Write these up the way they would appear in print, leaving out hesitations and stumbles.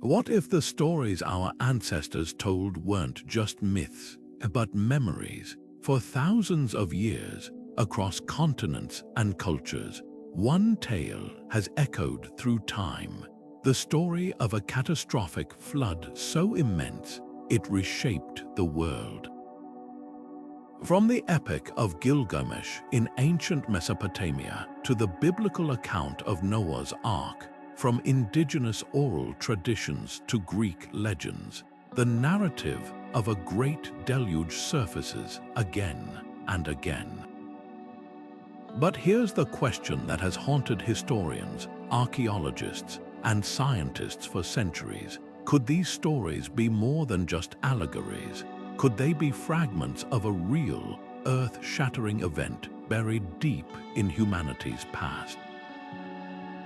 What if the stories our ancestors told weren't just myths, but memories? For thousands of years, across continents and cultures, one tale has echoed through time. The story of a catastrophic flood so immense, it reshaped the world. From the Epic of Gilgamesh in ancient Mesopotamia to the biblical account of Noah's Ark, from indigenous oral traditions to Greek legends, the narrative of a great deluge surfaces again and again. But here's the question that has haunted historians, archaeologists, and scientists for centuries. Could these stories be more than just allegories? Could they be fragments of a real, earth-shattering event buried deep in humanity's past?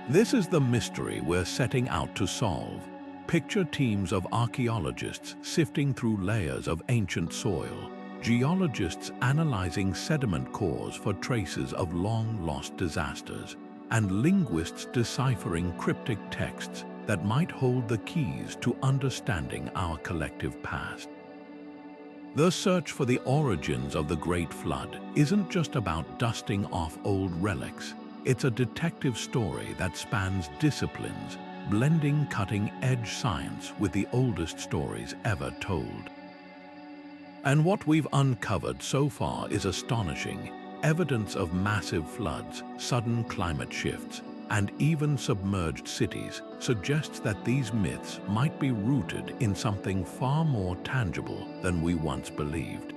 This is the mystery we're setting out to solve. Picture teams of archaeologists sifting through layers of ancient soil, geologists analyzing sediment cores for traces of long-lost disasters, and linguists deciphering cryptic texts that might hold the keys to understanding our collective past. The search for the origins of the Great Flood isn't just about dusting off old relics. It's a detective story that spans disciplines, blending cutting-edge science with the oldest stories ever told. And what we've uncovered so far is astonishing. Evidence of massive floods, sudden climate shifts, and even submerged cities suggests that these myths might be rooted in something far more tangible than we once believed.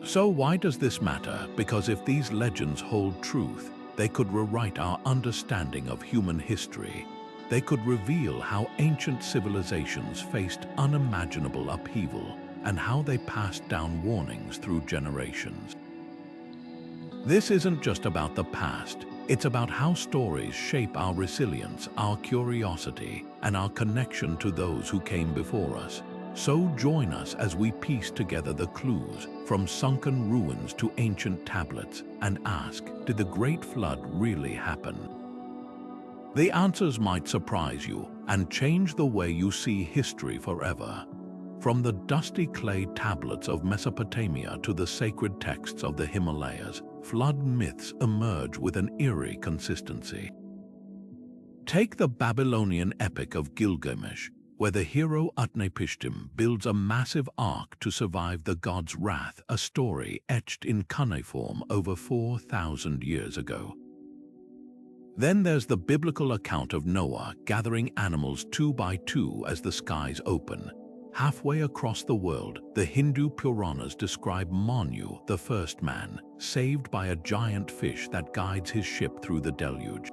So why does this matter? Because if these legends hold truth, they could rewrite our understanding of human history. They could reveal how ancient civilizations faced unimaginable upheaval and how they passed down warnings through generations. This isn't just about the past, it's about how stories shape our resilience, our curiosity, and our connection to those who came before us. So join us as we piece together the clues, from sunken ruins to ancient tablets, and ask, did the Great Flood really happen? The answers might surprise you and change the way you see history forever. From the dusty clay tablets of Mesopotamia to the sacred texts of the Himalayas, flood myths emerge with an eerie consistency. Take the Babylonian Epic of Gilgamesh, where the hero Utnapishtim builds a massive ark to survive the god's wrath, a story etched in cuneiform over 4,000 years ago. Then there's the biblical account of Noah gathering animals 2 by 2 as the skies open. Halfway across the world, the Hindu Puranas describe Manu, the first man, saved by a giant fish that guides his ship through the deluge.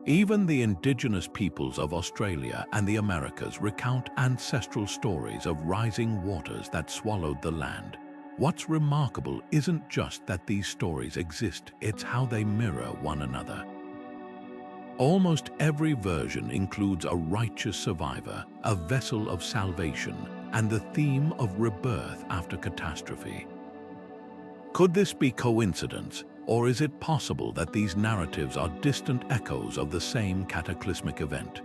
Even the indigenous peoples of Australia and the Americas recount ancestral stories of rising waters that swallowed the land. What's remarkable isn't just that these stories exist, it's how they mirror one another. Almost every version includes a righteous survivor, a vessel of salvation, and the theme of rebirth after catastrophe. Could this be coincidence, or is it possible that these narratives are distant echoes of the same cataclysmic event?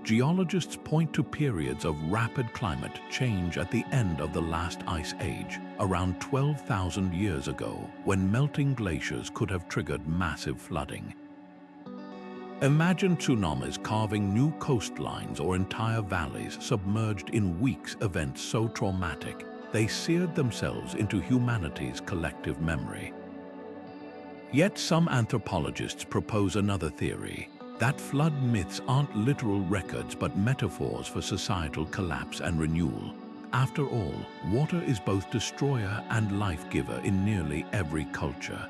Geologists point to periods of rapid climate change at the end of the last ice age, around 12,000 years ago, when melting glaciers could have triggered massive flooding. Imagine tsunamis carving new coastlines or entire valleys submerged in weeks, events so traumatic they seared themselves into humanity's collective memory. Yet some anthropologists propose another theory, that flood myths aren't literal records but metaphors for societal collapse and renewal. After all, water is both destroyer and life-giver in nearly every culture.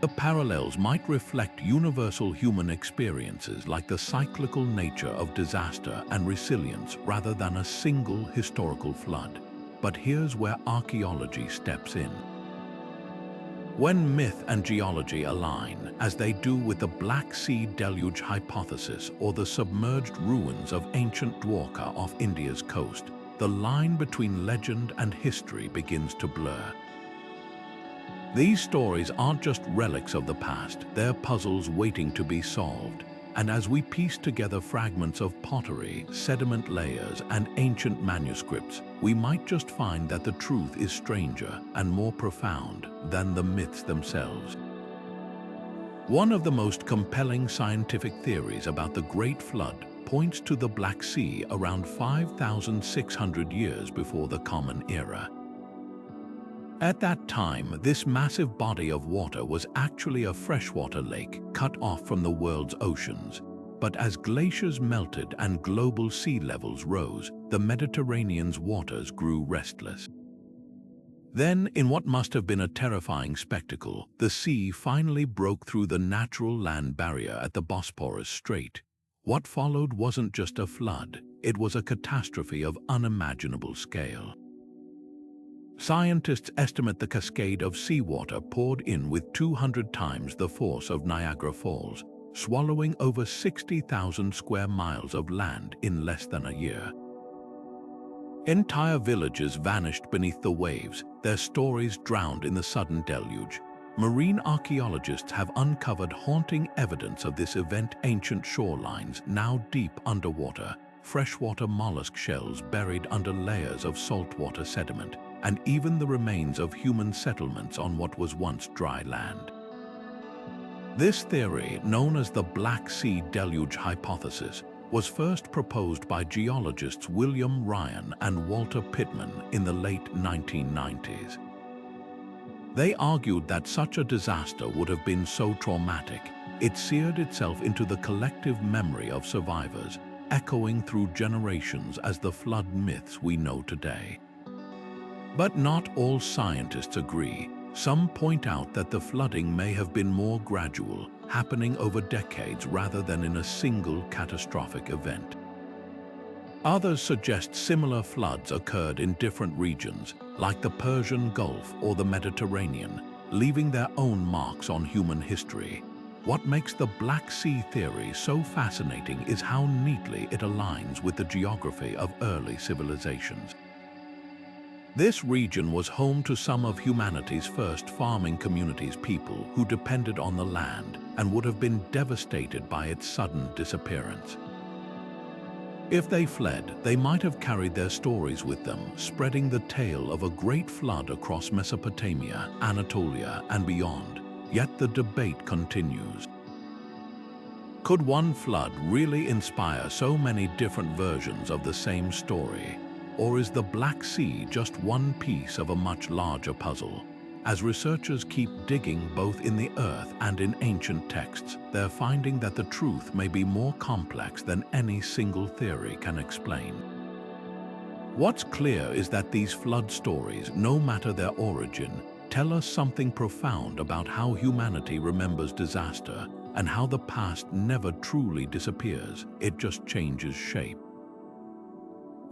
The parallels might reflect universal human experiences like the cyclical nature of disaster and resilience rather than a single historical flood. But here's where archaeology steps in. When myth and geology align, as they do with the Black Sea deluge hypothesis or the submerged ruins of ancient Dwarka off India's coast, the line between legend and history begins to blur. These stories aren't just relics of the past, they're puzzles waiting to be solved. And as we piece together fragments of pottery, sediment layers, and ancient manuscripts, we might just find that the truth is stranger and more profound than the myths themselves. One of the most compelling scientific theories about the Great Flood points to the Black Sea around 5,600 years before the Common Era. At that time, this massive body of water was actually a freshwater lake cut off from the world's oceans. But as glaciers melted and global sea levels rose, the Mediterranean's waters grew restless. Then, in what must have been a terrifying spectacle, the sea finally broke through the natural land barrier at the Bosporus Strait. What followed wasn't just a flood, it was a catastrophe of unimaginable scale. Scientists estimate the cascade of seawater poured in with 200 times the force of Niagara Falls, swallowing over 60,000 square miles of land in less than a year. Entire villages vanished beneath the waves, their stories drowned in the sudden deluge. Marine archaeologists have uncovered haunting evidence of this event: ancient shorelines now deep underwater, freshwater mollusk shells buried under layers of saltwater sediment, and even the remains of human settlements on what was once dry land. This theory, known as the Black Sea Deluge hypothesis, was first proposed by geologists William Ryan and Walter Pittman in the late 1990s. They argued that such a disaster would have been so traumatic, it seared itself into the collective memory of survivors, echoing through generations as the flood myths we know today. But not all scientists agree. Some point out that the flooding may have been more gradual, happening over decades rather than in a single catastrophic event. Others suggest similar floods occurred in different regions, like the Persian Gulf or the Mediterranean, leaving their own marks on human history. What makes the Black Sea theory so fascinating is how neatly it aligns with the geography of early civilizations. This region was home to some of humanity's first farming communities, people who depended on the land and would have been devastated by its sudden disappearance. If they fled, they might have carried their stories with them, spreading the tale of a great flood across Mesopotamia, Anatolia, and beyond. Yet the debate continues. Could one flood really inspire so many different versions of the same story? Or is the Black Sea just one piece of a much larger puzzle? As researchers keep digging both in the earth and in ancient texts, they're finding that the truth may be more complex than any single theory can explain. What's clear is that these flood stories, no matter their origin, tell us something profound about how humanity remembers disaster and how the past never truly disappears, it just changes shape.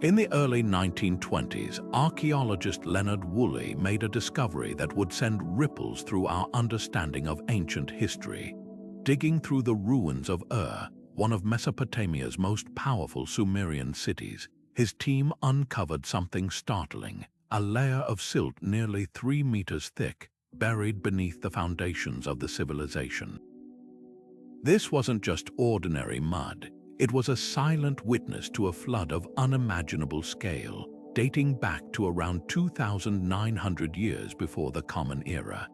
In the early 1920s, archaeologist Leonard Woolley made a discovery that would send ripples through our understanding of ancient history. Digging through the ruins of Ur, one of Mesopotamia's most powerful Sumerian cities, his team uncovered something startling: a layer of silt nearly 3 meters thick, buried beneath the foundations of the civilization. This wasn't just ordinary mud. It was a silent witness to a flood of unimaginable scale, dating back to around 2,900 years before the Common Era.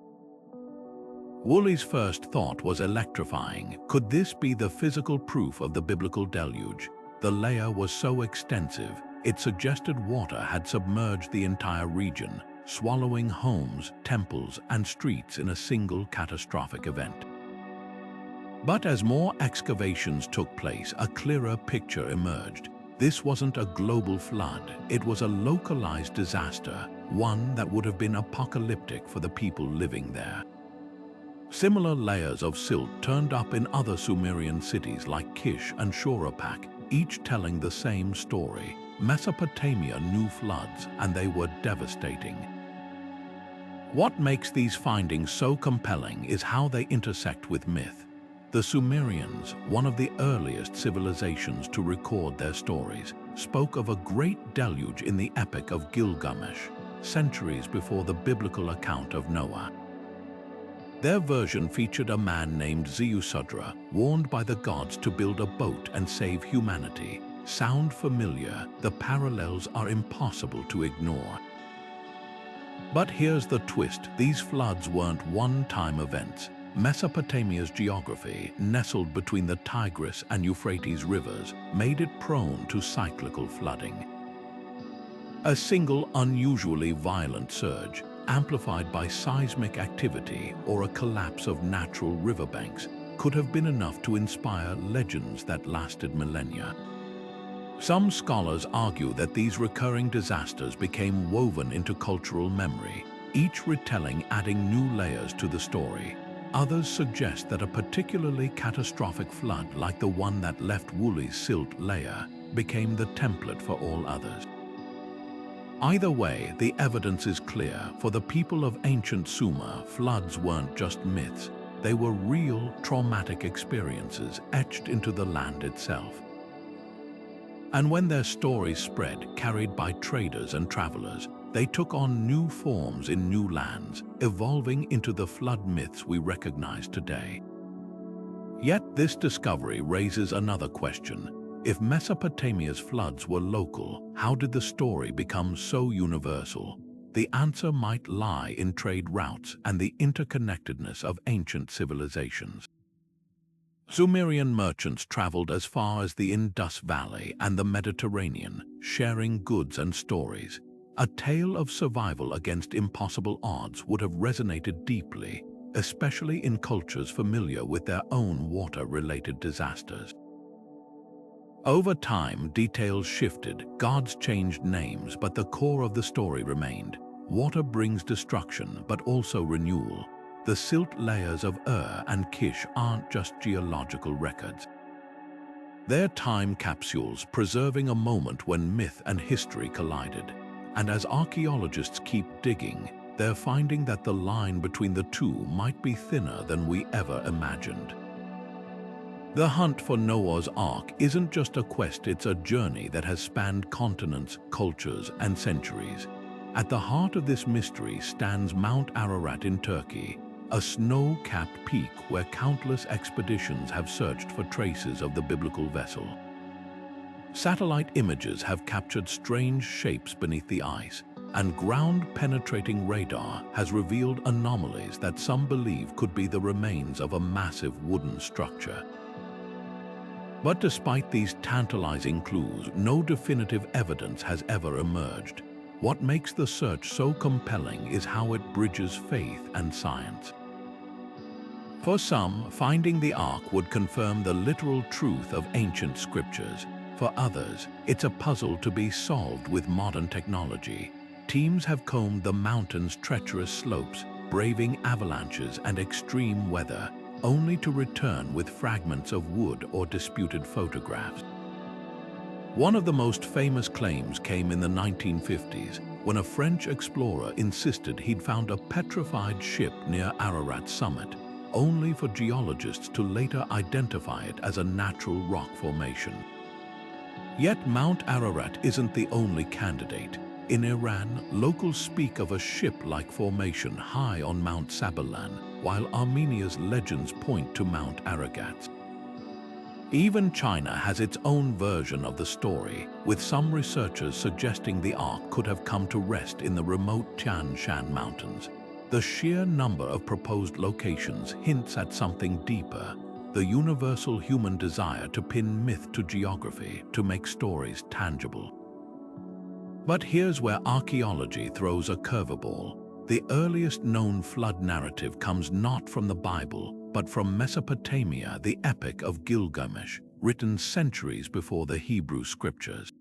Woolley's first thought was electrifying. Could this be the physical proof of the biblical deluge? The layer was so extensive, it suggested water had submerged the entire region, swallowing homes, temples, and streets in a single catastrophic event. But as more excavations took place, a clearer picture emerged. This wasn't a global flood, it was a localized disaster, one that would have been apocalyptic for the people living there. Similar layers of silt turned up in other Sumerian cities like Kish and Shuruppak, each telling the same story. Mesopotamia knew floods, and they were devastating. What makes these findings so compelling is how they intersect with myth. The Sumerians, one of the earliest civilizations to record their stories, spoke of a great deluge in the Epic of Gilgamesh, centuries before the biblical account of Noah. Their version featured a man named Ziusudra, warned by the gods to build a boat and save humanity. Sound familiar? The parallels are impossible to ignore. But here's the twist: these floods weren't one-time events. Mesopotamia's geography, nestled between the Tigris and Euphrates rivers, made it prone to cyclical flooding. A single unusually violent surge, amplified by seismic activity or a collapse of natural riverbanks, could have been enough to inspire legends that lasted millennia. Some scholars argue that these recurring disasters became woven into cultural memory, each retelling adding new layers to the story. Others suggest that a particularly catastrophic flood, like the one that left Woolley's silt layer, became the template for all others. Either way, the evidence is clear. For the people of ancient Sumer, floods weren't just myths. They were real, traumatic experiences etched into the land itself. And when their stories spread, carried by traders and travelers, they took on new forms in new lands, evolving into the flood myths we recognize today. Yet this discovery raises another question. If Mesopotamia's floods were local, how did the story become so universal? The answer might lie in trade routes and the interconnectedness of ancient civilizations. Sumerian merchants traveled as far as the Indus Valley and the Mediterranean, sharing goods and stories. A tale of survival against impossible odds would have resonated deeply, especially in cultures familiar with their own water-related disasters. Over time, details shifted, gods changed names, but the core of the story remained. Water brings destruction, but also renewal. The silt layers of and Kish aren't just geological records. They're time capsules preserving a moment when myth and history collided. And as archaeologists keep digging, they're finding that the line between the two might be thinner than we ever imagined. The hunt for Noah's Ark isn't just a quest, it's a journey that has spanned continents, cultures, and centuries. At the heart of this mystery stands Mount Ararat in Turkey, a snow-capped peak where countless expeditions have searched for traces of the biblical vessel. Satellite images have captured strange shapes beneath the ice, and ground-penetrating radar has revealed anomalies that some believe could be the remains of a massive wooden structure. But despite these tantalizing clues, no definitive evidence has ever emerged. What makes the search so compelling is how it bridges faith and science. For some, finding the Ark would confirm the literal truth of ancient scriptures. For others, it's a puzzle to be solved with modern technology. Teams have combed the mountain's treacherous slopes, braving avalanches and extreme weather, only to return with fragments of wood or disputed photographs. One of the most famous claims came in the 1950s, when a French explorer insisted he'd found a petrified ship near Ararat's summit, only for geologists to later identify it as a natural rock formation. Yet Mount Ararat isn't the only candidate. In Iran, locals speak of a ship-like formation high on Mount Sabalan, while Armenia's legends point to Mount Aragat. Even China has its own version of the story, with some researchers suggesting the Ark could have come to rest in the remote Tian Shan Mountains. The sheer number of proposed locations hints at something deeper, the universal human desire to pin myth to geography, to make stories tangible. But here's where archaeology throws a curveball. The earliest known flood narrative comes not from the Bible, but from Mesopotamia, the Epic of Gilgamesh, written centuries before the Hebrew scriptures.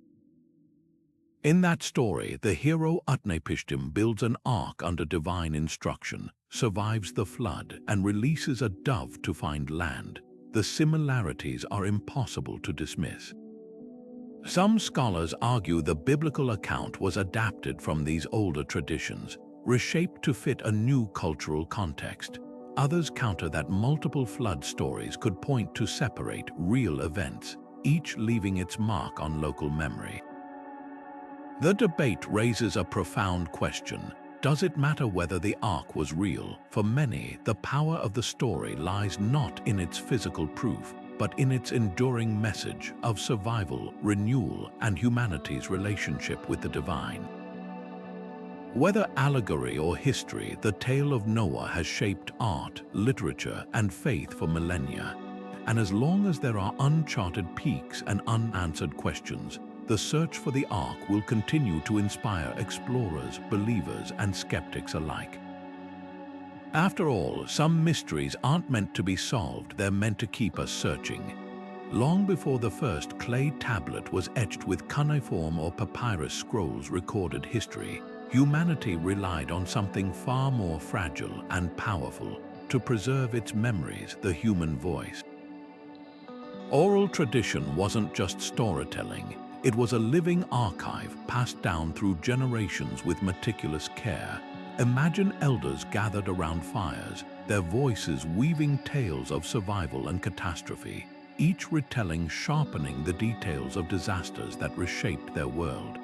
In that story, the hero Utnapishtim builds an ark under divine instruction, survives the flood, and releases a dove to find land. The similarities are impossible to dismiss. Some scholars argue the biblical account was adapted from these older traditions, reshaped to fit a new cultural context. Others counter that multiple flood stories could point to separate, real events, each leaving its mark on local memory. The debate raises a profound question. Does it matter whether the Ark was real? For many, the power of the story lies not in its physical proof, but in its enduring message of survival, renewal, and humanity's relationship with the divine. Whether allegory or history, the tale of Noah has shaped art, literature, and faith for millennia. And as long as there are uncharted peaks and unanswered questions, the search for the Ark will continue to inspire explorers, believers, and skeptics alike. After all, some mysteries aren't meant to be solved, they're meant to keep us searching. Long before the first clay tablet was etched with cuneiform or papyrus scrolls recorded history, humanity relied on something far more fragile and powerful to preserve its memories, the human voice. Oral tradition wasn't just storytelling, it was a living archive passed down through generations with meticulous care. Imagine elders gathered around fires, their voices weaving tales of survival and catastrophe, each retelling sharpening the details of disasters that reshaped their world.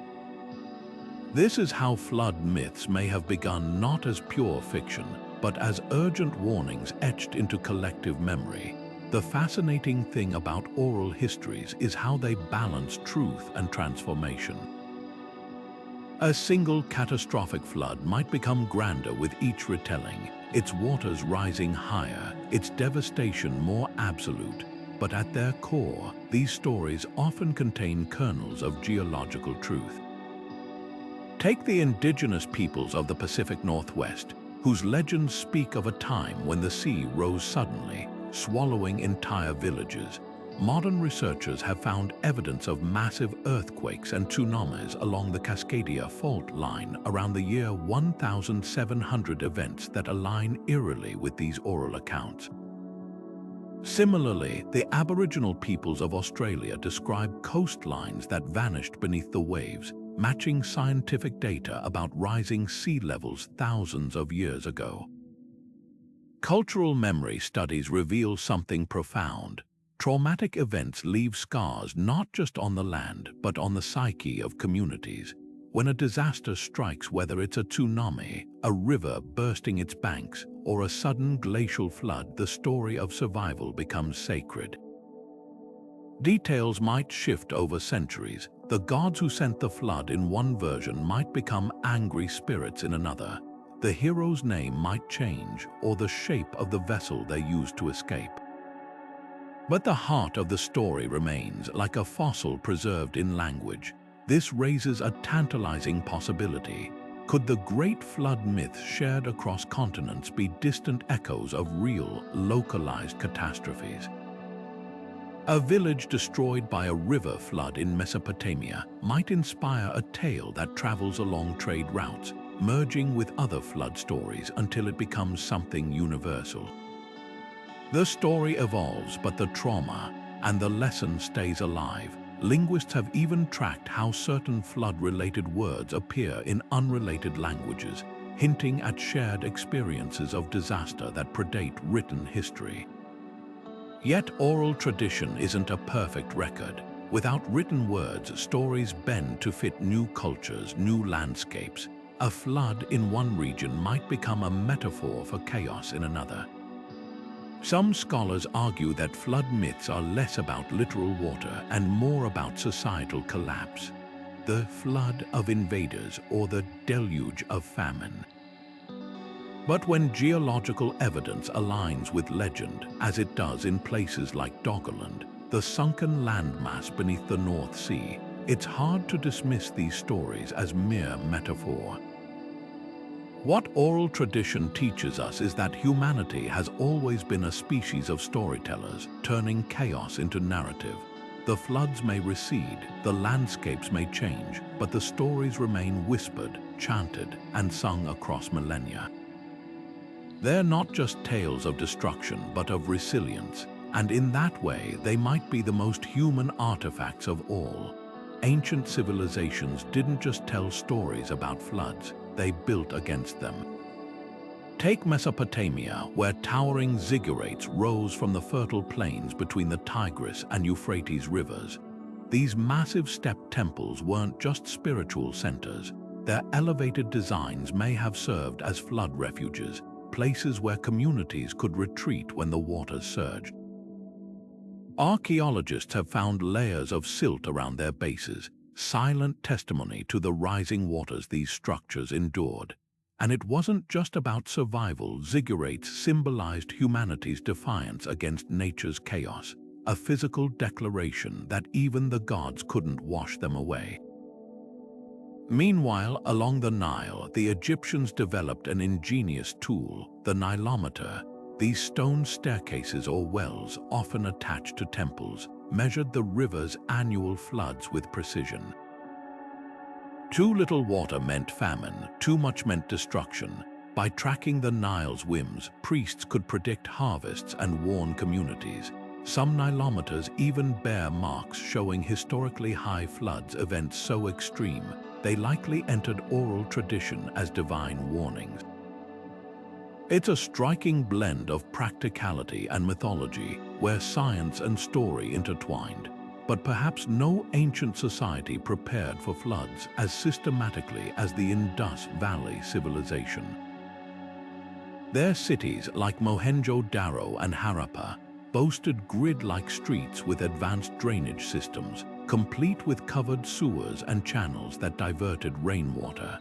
This is how flood myths may have begun not as pure fiction, but as urgent warnings etched into collective memory. The fascinating thing about oral histories is how they balance truth and transformation. A single catastrophic flood might become grander with each retelling, its waters rising higher, its devastation more absolute. But at their core, these stories often contain kernels of geological truth. Take the indigenous peoples of the Pacific Northwest, whose legends speak of a time when the sea rose suddenly, swallowing entire villages. Modern researchers have found evidence of massive earthquakes and tsunamis along the Cascadia fault line around the year 1700, events that align eerily with these oral accounts. Similarly, the Aboriginal peoples of Australia describe coastlines that vanished beneath the waves, matching scientific data about rising sea levels thousands of years ago. Cultural memory studies reveal something profound. Traumatic events leave scars not just on the land, but on the psyche of communities. When a disaster strikes, whether it's a tsunami, a river bursting its banks, or a sudden glacial flood, the story of survival becomes sacred. Details might shift over centuries. The gods who sent the flood in one version might become angry spirits in another. The hero's name might change, or the shape of the vessel they used to escape. But the heart of the story remains, like a fossil preserved in language. This raises a tantalizing possibility. Could the great flood myths shared across continents be distant echoes of real, localized catastrophes? A village destroyed by a river flood in Mesopotamia might inspire a tale that travels along trade routes, merging with other flood stories until it becomes something universal. The story evolves, but the trauma and the lesson stays alive. Linguists have even tracked how certain flood-related words appear in unrelated languages, hinting at shared experiences of disaster that predate written history. Yet oral tradition isn't a perfect record. Without written words, stories bend to fit new cultures, new landscapes. A flood in one region might become a metaphor for chaos in another. Some scholars argue that flood myths are less about literal water and more about societal collapse. The flood of invaders or the deluge of famine. But when geological evidence aligns with legend, as it does in places like Doggerland, the sunken landmass beneath the North Sea, it's hard to dismiss these stories as mere metaphor. What oral tradition teaches us is that humanity has always been a species of storytellers, turning chaos into narrative. The floods may recede, the landscapes may change, but the stories remain whispered, chanted, and sung across millennia. They're not just tales of destruction, but of resilience, and in that way, they might be the most human artifacts of all. Ancient civilizations didn't just tell stories about floods, they built against them. Take Mesopotamia, where towering ziggurats rose from the fertile plains between the Tigris and Euphrates rivers. These massive step temples weren't just spiritual centers, their elevated designs may have served as flood refuges, places where communities could retreat when the waters surged. Archaeologists have found layers of silt around their bases, silent testimony to the rising waters these structures endured. And it wasn't just about survival. Ziggurats symbolized humanity's defiance against nature's chaos, a physical declaration that even the gods couldn't wash them away. Meanwhile, along the Nile, the Egyptians developed an ingenious tool, the Nilometer. These stone staircases or wells, often attached to temples, measured the river's annual floods with precision. Too little water meant famine, too much meant destruction. By tracking the Nile's whims, priests could predict harvests and warn communities. Some Nilometers even bear marks showing historically high floods, events so extreme they likely entered oral tradition as divine warnings. It's a striking blend of practicality and mythology, where science and story intertwined. But perhaps no ancient society prepared for floods as systematically as the Indus Valley civilization. Their cities, like Mohenjo-Daro and Harappa, boasted grid-like streets with advanced drainage systems, complete with covered sewers and channels that diverted rainwater.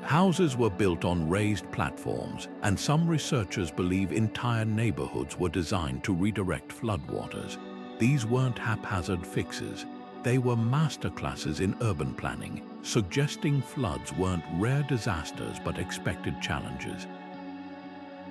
Houses were built on raised platforms, and some researchers believe entire neighborhoods were designed to redirect floodwaters. These weren't haphazard fixes. They were masterclasses in urban planning, suggesting floods weren't rare disasters but expected challenges.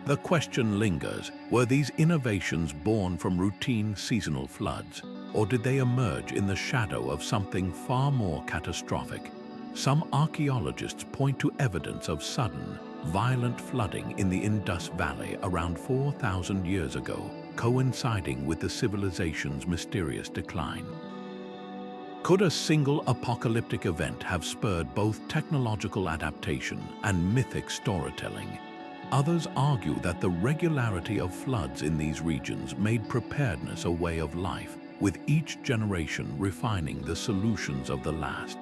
The question lingers, were these innovations born from routine seasonal floods, or did they emerge in the shadow of something far more catastrophic? Some archaeologists point to evidence of sudden, violent flooding in the Indus Valley around 4,000 years ago, coinciding with the civilization's mysterious decline. Could a single apocalyptic event have spurred both technological adaptation and mythic storytelling? Others argue that the regularity of floods in these regions made preparedness a way of life, with each generation refining the solutions of the last.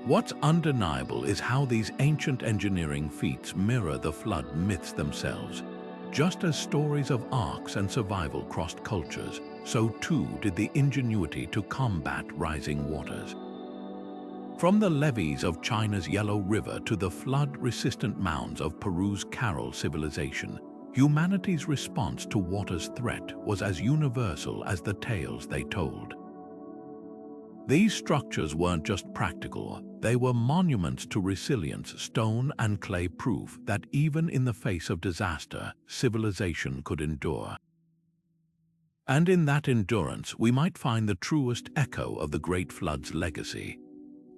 What's undeniable is how these ancient engineering feats mirror the flood myths themselves. Just as stories of arks and survival crossed cultures, so too did the ingenuity to combat rising waters. From the levees of China's Yellow River to the flood-resistant mounds of Peru's Caral civilization, humanity's response to water's threat was as universal as the tales they told. These structures weren't just practical, they were monuments to resilience, stone and clay proof that even in the face of disaster, civilization could endure. And in that endurance, we might find the truest echo of the Great Flood's legacy.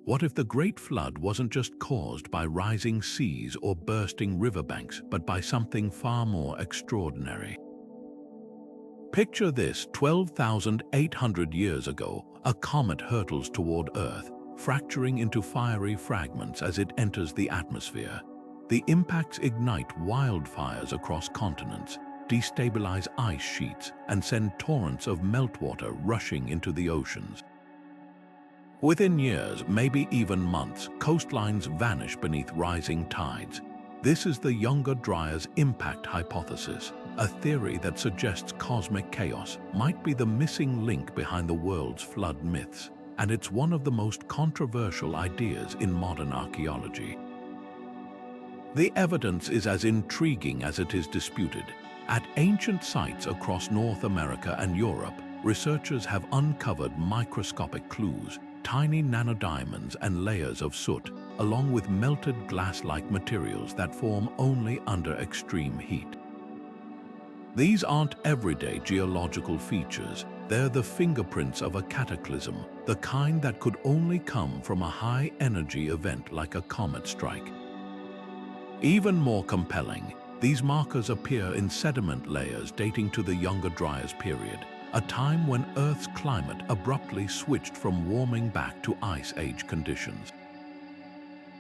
What if the Great Flood wasn't just caused by rising seas or bursting riverbanks, but by something far more extraordinary? Picture this: 12,800 years ago, a comet hurtles toward Earth, fracturing into fiery fragments as it enters the atmosphere. The impacts ignite wildfires across continents, destabilize ice sheets, and send torrents of meltwater rushing into the oceans. Within years, maybe even months, coastlines vanish beneath rising tides. This is the Younger Dryas impact hypothesis, a theory that suggests cosmic chaos might be the missing link behind the world's flood myths, and it's one of the most controversial ideas in modern archaeology. The evidence is as intriguing as it is disputed. At ancient sites across North America and Europe, researchers have uncovered microscopic clues, tiny nanodiamonds and layers of soot, along with melted glass-like materials that form only under extreme heat. These aren't everyday geological features. They're the fingerprints of a cataclysm, the kind that could only come from a high-energy event like a comet strike. Even more compelling, these markers appear in sediment layers dating to the Younger Dryas period, a time when Earth's climate abruptly switched from warming back to Ice Age conditions.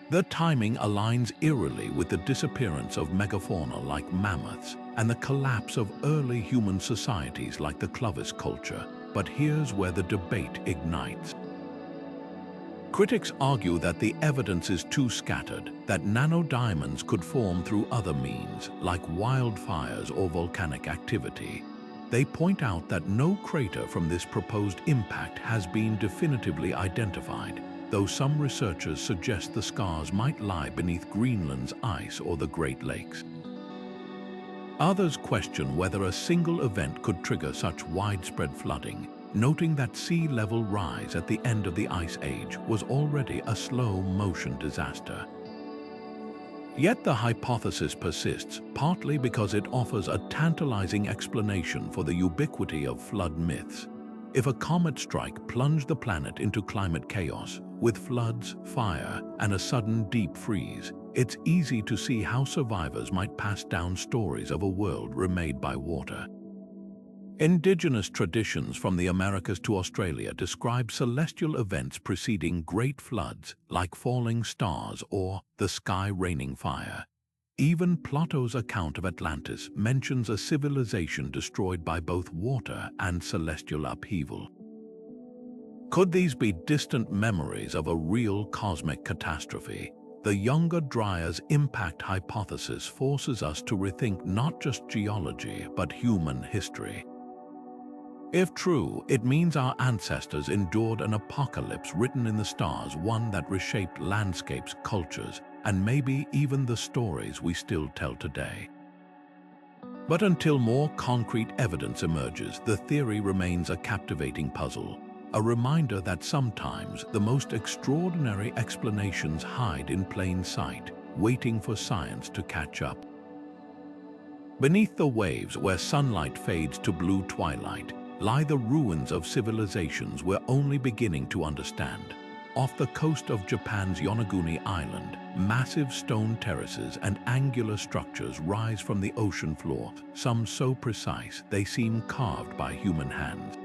The timing aligns eerily with the disappearance of megafauna like mammoths and the collapse of early human societies like the Clovis culture. But here's where the debate ignites. Critics argue that the evidence is too scattered, that nanodiamonds could form through other means, like wildfires or volcanic activity. They point out that no crater from this proposed impact has been definitively identified, though some researchers suggest the scars might lie beneath Greenland's ice or the Great Lakes. Others question whether a single event could trigger such widespread flooding, noting that sea level rise at the end of the Ice Age was already a slow-motion disaster. Yet the hypothesis persists, partly because it offers a tantalizing explanation for the ubiquity of flood myths. If a comet strike plunged the planet into climate chaos, with floods, fire, and a sudden deep freeze, it's easy to see how survivors might pass down stories of a world remade by water. Indigenous traditions from the Americas to Australia describe celestial events preceding great floods, like falling stars or the sky raining fire. Even Plato's account of Atlantis mentions a civilization destroyed by both water and celestial upheaval. Could these be distant memories of a real cosmic catastrophe? The Younger Dryas impact hypothesis forces us to rethink not just geology, but human history. If true, it means our ancestors endured an apocalypse written in the stars, one that reshaped landscapes, cultures, and maybe even the stories we still tell today. But until more concrete evidence emerges, the theory remains a captivating puzzle, a reminder that sometimes the most extraordinary explanations hide in plain sight, waiting for science to catch up. Beneath the waves, where sunlight fades to blue twilight, lie the ruins of civilizations we're only beginning to understand. Off the coast of Japan's Yonaguni Island, massive stone terraces and angular structures rise from the ocean floor, some so precise they seem carved by human hands.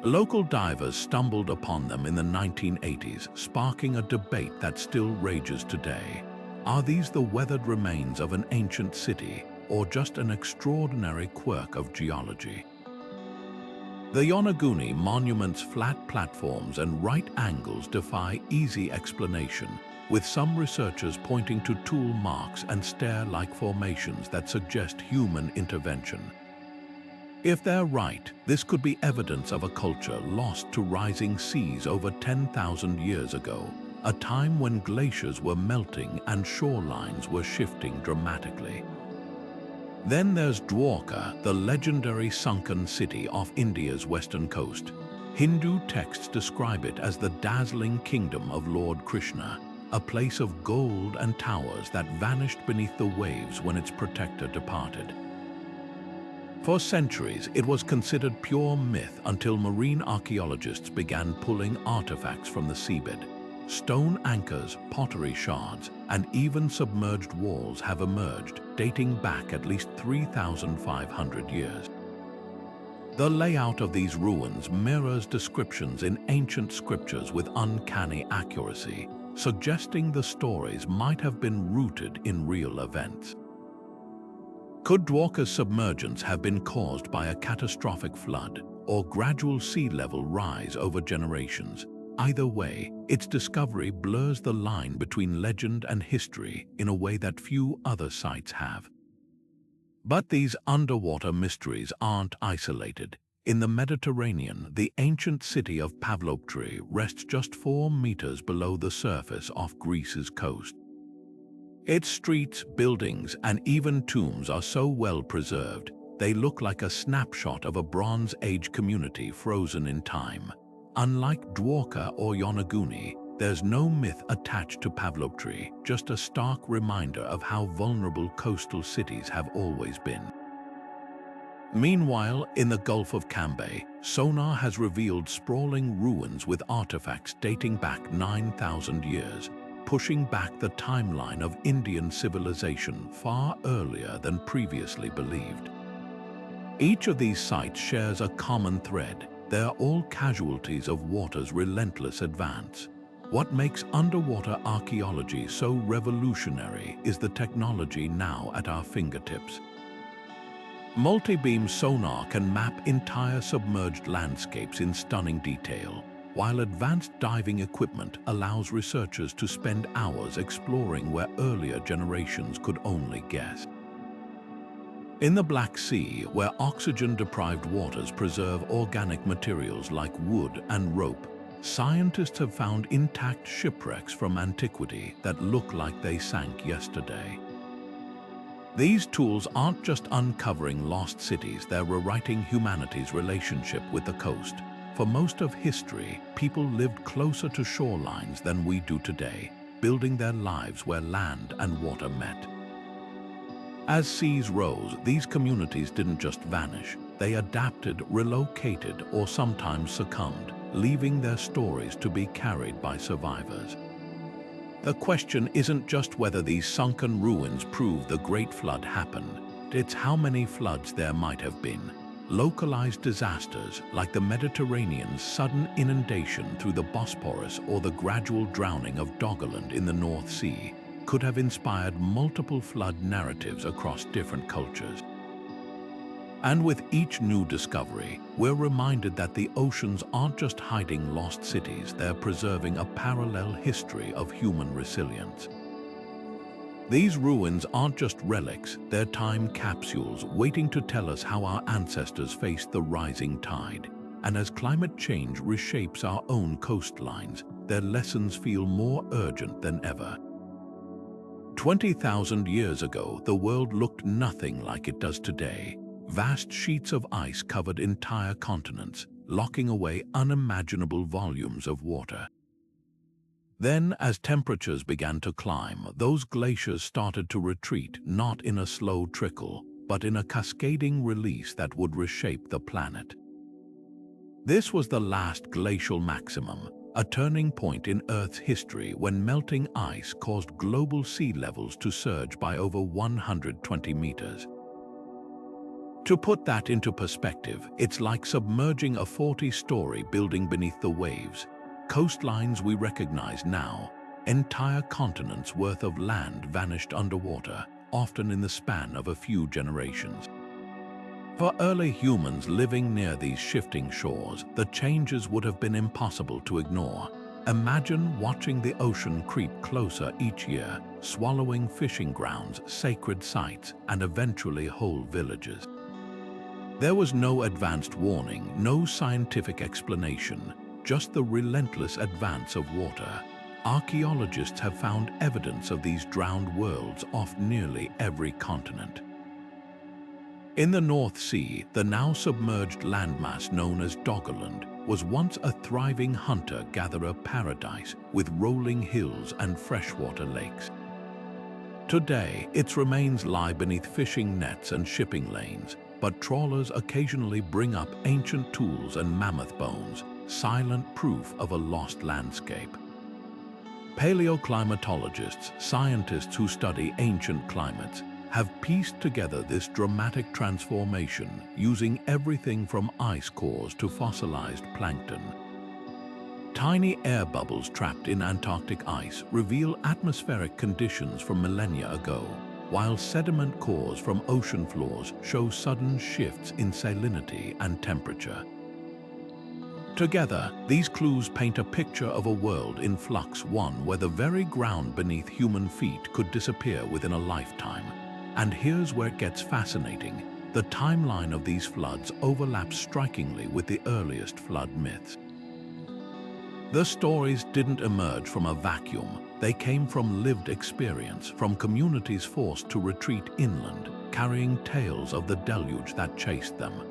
Local divers stumbled upon them in the 1980s, sparking a debate that still rages today. Are these the weathered remains of an ancient city, or just an extraordinary quirk of geology? The Yonaguni monument's flat platforms and right angles defy easy explanation, with some researchers pointing to tool marks and stair-like formations that suggest human intervention. If they're right, this could be evidence of a culture lost to rising seas over 10,000 years ago, a time when glaciers were melting and shorelines were shifting dramatically. Then there's Dwarka, the legendary sunken city off India's western coast. Hindu texts describe it as the dazzling kingdom of Lord Krishna, a place of gold and towers that vanished beneath the waves when its protector departed. For centuries, it was considered pure myth until marine archaeologists began pulling artifacts from the seabed. Stone anchors, pottery shards, and even submerged walls have emerged, dating back at least 3,500 years. The layout of these ruins mirrors descriptions in ancient scriptures with uncanny accuracy, suggesting the stories might have been rooted in real events. Could Dwarka's submergence have been caused by a catastrophic flood or gradual sea level rise over generations? Either way, its discovery blurs the line between legend and history in a way that few other sites have. But these underwater mysteries aren't isolated. In the Mediterranean, the ancient city of Pavloptri rests just 4 meters below the surface off Greece's coast. Its streets, buildings, and even tombs are so well preserved, they look like a snapshot of a Bronze Age community frozen in time. Unlike Dwarka or Yonaguni, there's no myth attached to Pavloptri, just a stark reminder of how vulnerable coastal cities have always been. Meanwhile, in the Gulf of Cambay, sonar has revealed sprawling ruins with artifacts dating back 9,000 years, pushing back the timeline of Indian civilization far earlier than previously believed. Each of these sites shares a common thread. They're all casualties of water's relentless advance. What makes underwater archaeology so revolutionary is the technology now at our fingertips. Multi-beam sonar can map entire submerged landscapes in stunning detail, while advanced diving equipment allows researchers to spend hours exploring where earlier generations could only guess. In the Black Sea, where oxygen-deprived waters preserve organic materials like wood and rope, scientists have found intact shipwrecks from antiquity that look like they sank yesterday. These tools aren't just uncovering lost cities, they're rewriting humanity's relationship with the coast. For most of history, people lived closer to shorelines than we do today, building their lives where land and water met. As seas rose, these communities didn't just vanish. They adapted, relocated, or sometimes succumbed, leaving their stories to be carried by survivors. The question isn't just whether these sunken ruins prove the Great Flood happened, it's how many floods there might have been. Localized disasters like the Mediterranean's sudden inundation through the Bosporus or the gradual drowning of Doggerland in the North Sea could have inspired multiple flood narratives across different cultures. And with each new discovery, we're reminded that the oceans aren't just hiding lost cities, they're preserving a parallel history of human resilience. These ruins aren't just relics, they're time capsules waiting to tell us how our ancestors faced the rising tide. And as climate change reshapes our own coastlines, their lessons feel more urgent than ever. 20,000 years ago, the world looked nothing like it does today. Vast sheets of ice covered entire continents, locking away unimaginable volumes of water. Then, as temperatures began to climb, those glaciers started to retreat, not in a slow trickle, but in a cascading release that would reshape the planet. This was the last glacial maximum, a turning point in Earth's history when melting ice caused global sea levels to surge by over 120 meters. To put that into perspective, it's like submerging a 40-story building beneath the waves. Coastlines we recognize now, entire continents worth of land vanished underwater, often in the span of a few generations. For early humans living near these shifting shores, the changes would have been impossible to ignore. Imagine watching the ocean creep closer each year, swallowing fishing grounds, sacred sites, and eventually whole villages. There was no advanced warning, no scientific explanation, just the relentless advance of water. Archaeologists have found evidence of these drowned worlds off nearly every continent. In the North Sea, the now submerged landmass known as Doggerland was once a thriving hunter-gatherer paradise with rolling hills and freshwater lakes. Today, its remains lie beneath fishing nets and shipping lanes, but trawlers occasionally bring up ancient tools and mammoth bones, silent proof of a lost landscape. Paleoclimatologists, scientists who study ancient climates, have pieced together this dramatic transformation using everything from ice cores to fossilized plankton. Tiny air bubbles trapped in Antarctic ice reveal atmospheric conditions from millennia ago, while sediment cores from ocean floors show sudden shifts in salinity and temperature. Together, these clues paint a picture of a world in flux, one where the very ground beneath human feet could disappear within a lifetime. And here's where it gets fascinating. The timeline of these floods overlaps strikingly with the earliest flood myths. The stories didn't emerge from a vacuum. They came from lived experience, from communities forced to retreat inland, carrying tales of the deluge that chased them.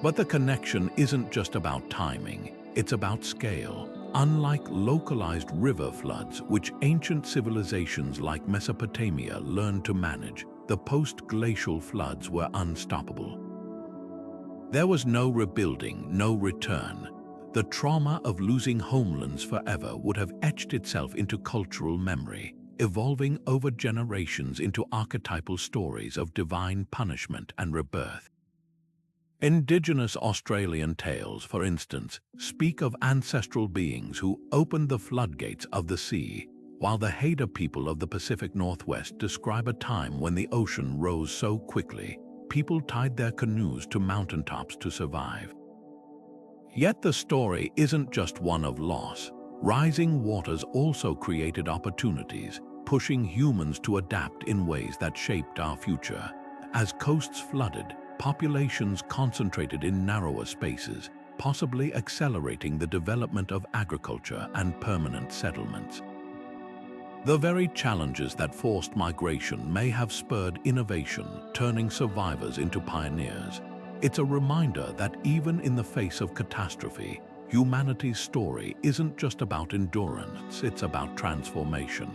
But the connection isn't just about timing, it's about scale. Unlike localized river floods, which ancient civilizations like Mesopotamia learned to manage, the post-glacial floods were unstoppable. There was no rebuilding, no return. The trauma of losing homelands forever would have etched itself into cultural memory, evolving over generations into archetypal stories of divine punishment and rebirth. Indigenous Australian tales, for instance, speak of ancestral beings who opened the floodgates of the sea, while the Haida people of the Pacific Northwest describe a time when the ocean rose so quickly, people tied their canoes to mountaintops to survive. Yet the story isn't just one of loss. Rising waters also created opportunities, pushing humans to adapt in ways that shaped our future. As coasts flooded, populations concentrated in narrower spaces, possibly accelerating the development of agriculture and permanent settlements. The very challenges that forced migration may have spurred innovation, turning survivors into pioneers. It's a reminder that even in the face of catastrophe, humanity's story isn't just about endurance, it's about transformation.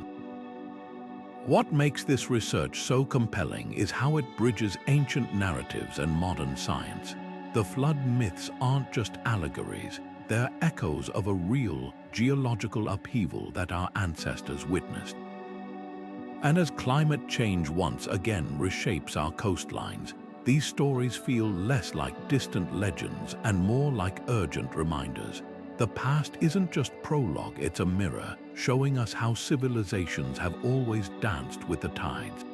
What makes this research so compelling is how it bridges ancient narratives and modern science. The flood myths aren't just allegories, they're echoes of a real geological upheaval that our ancestors witnessed. And as climate change once again reshapes our coastlines, these stories feel less like distant legends and more like urgent reminders. The past isn't just prologue, it's a mirror, showing us how civilizations have always danced with the tides.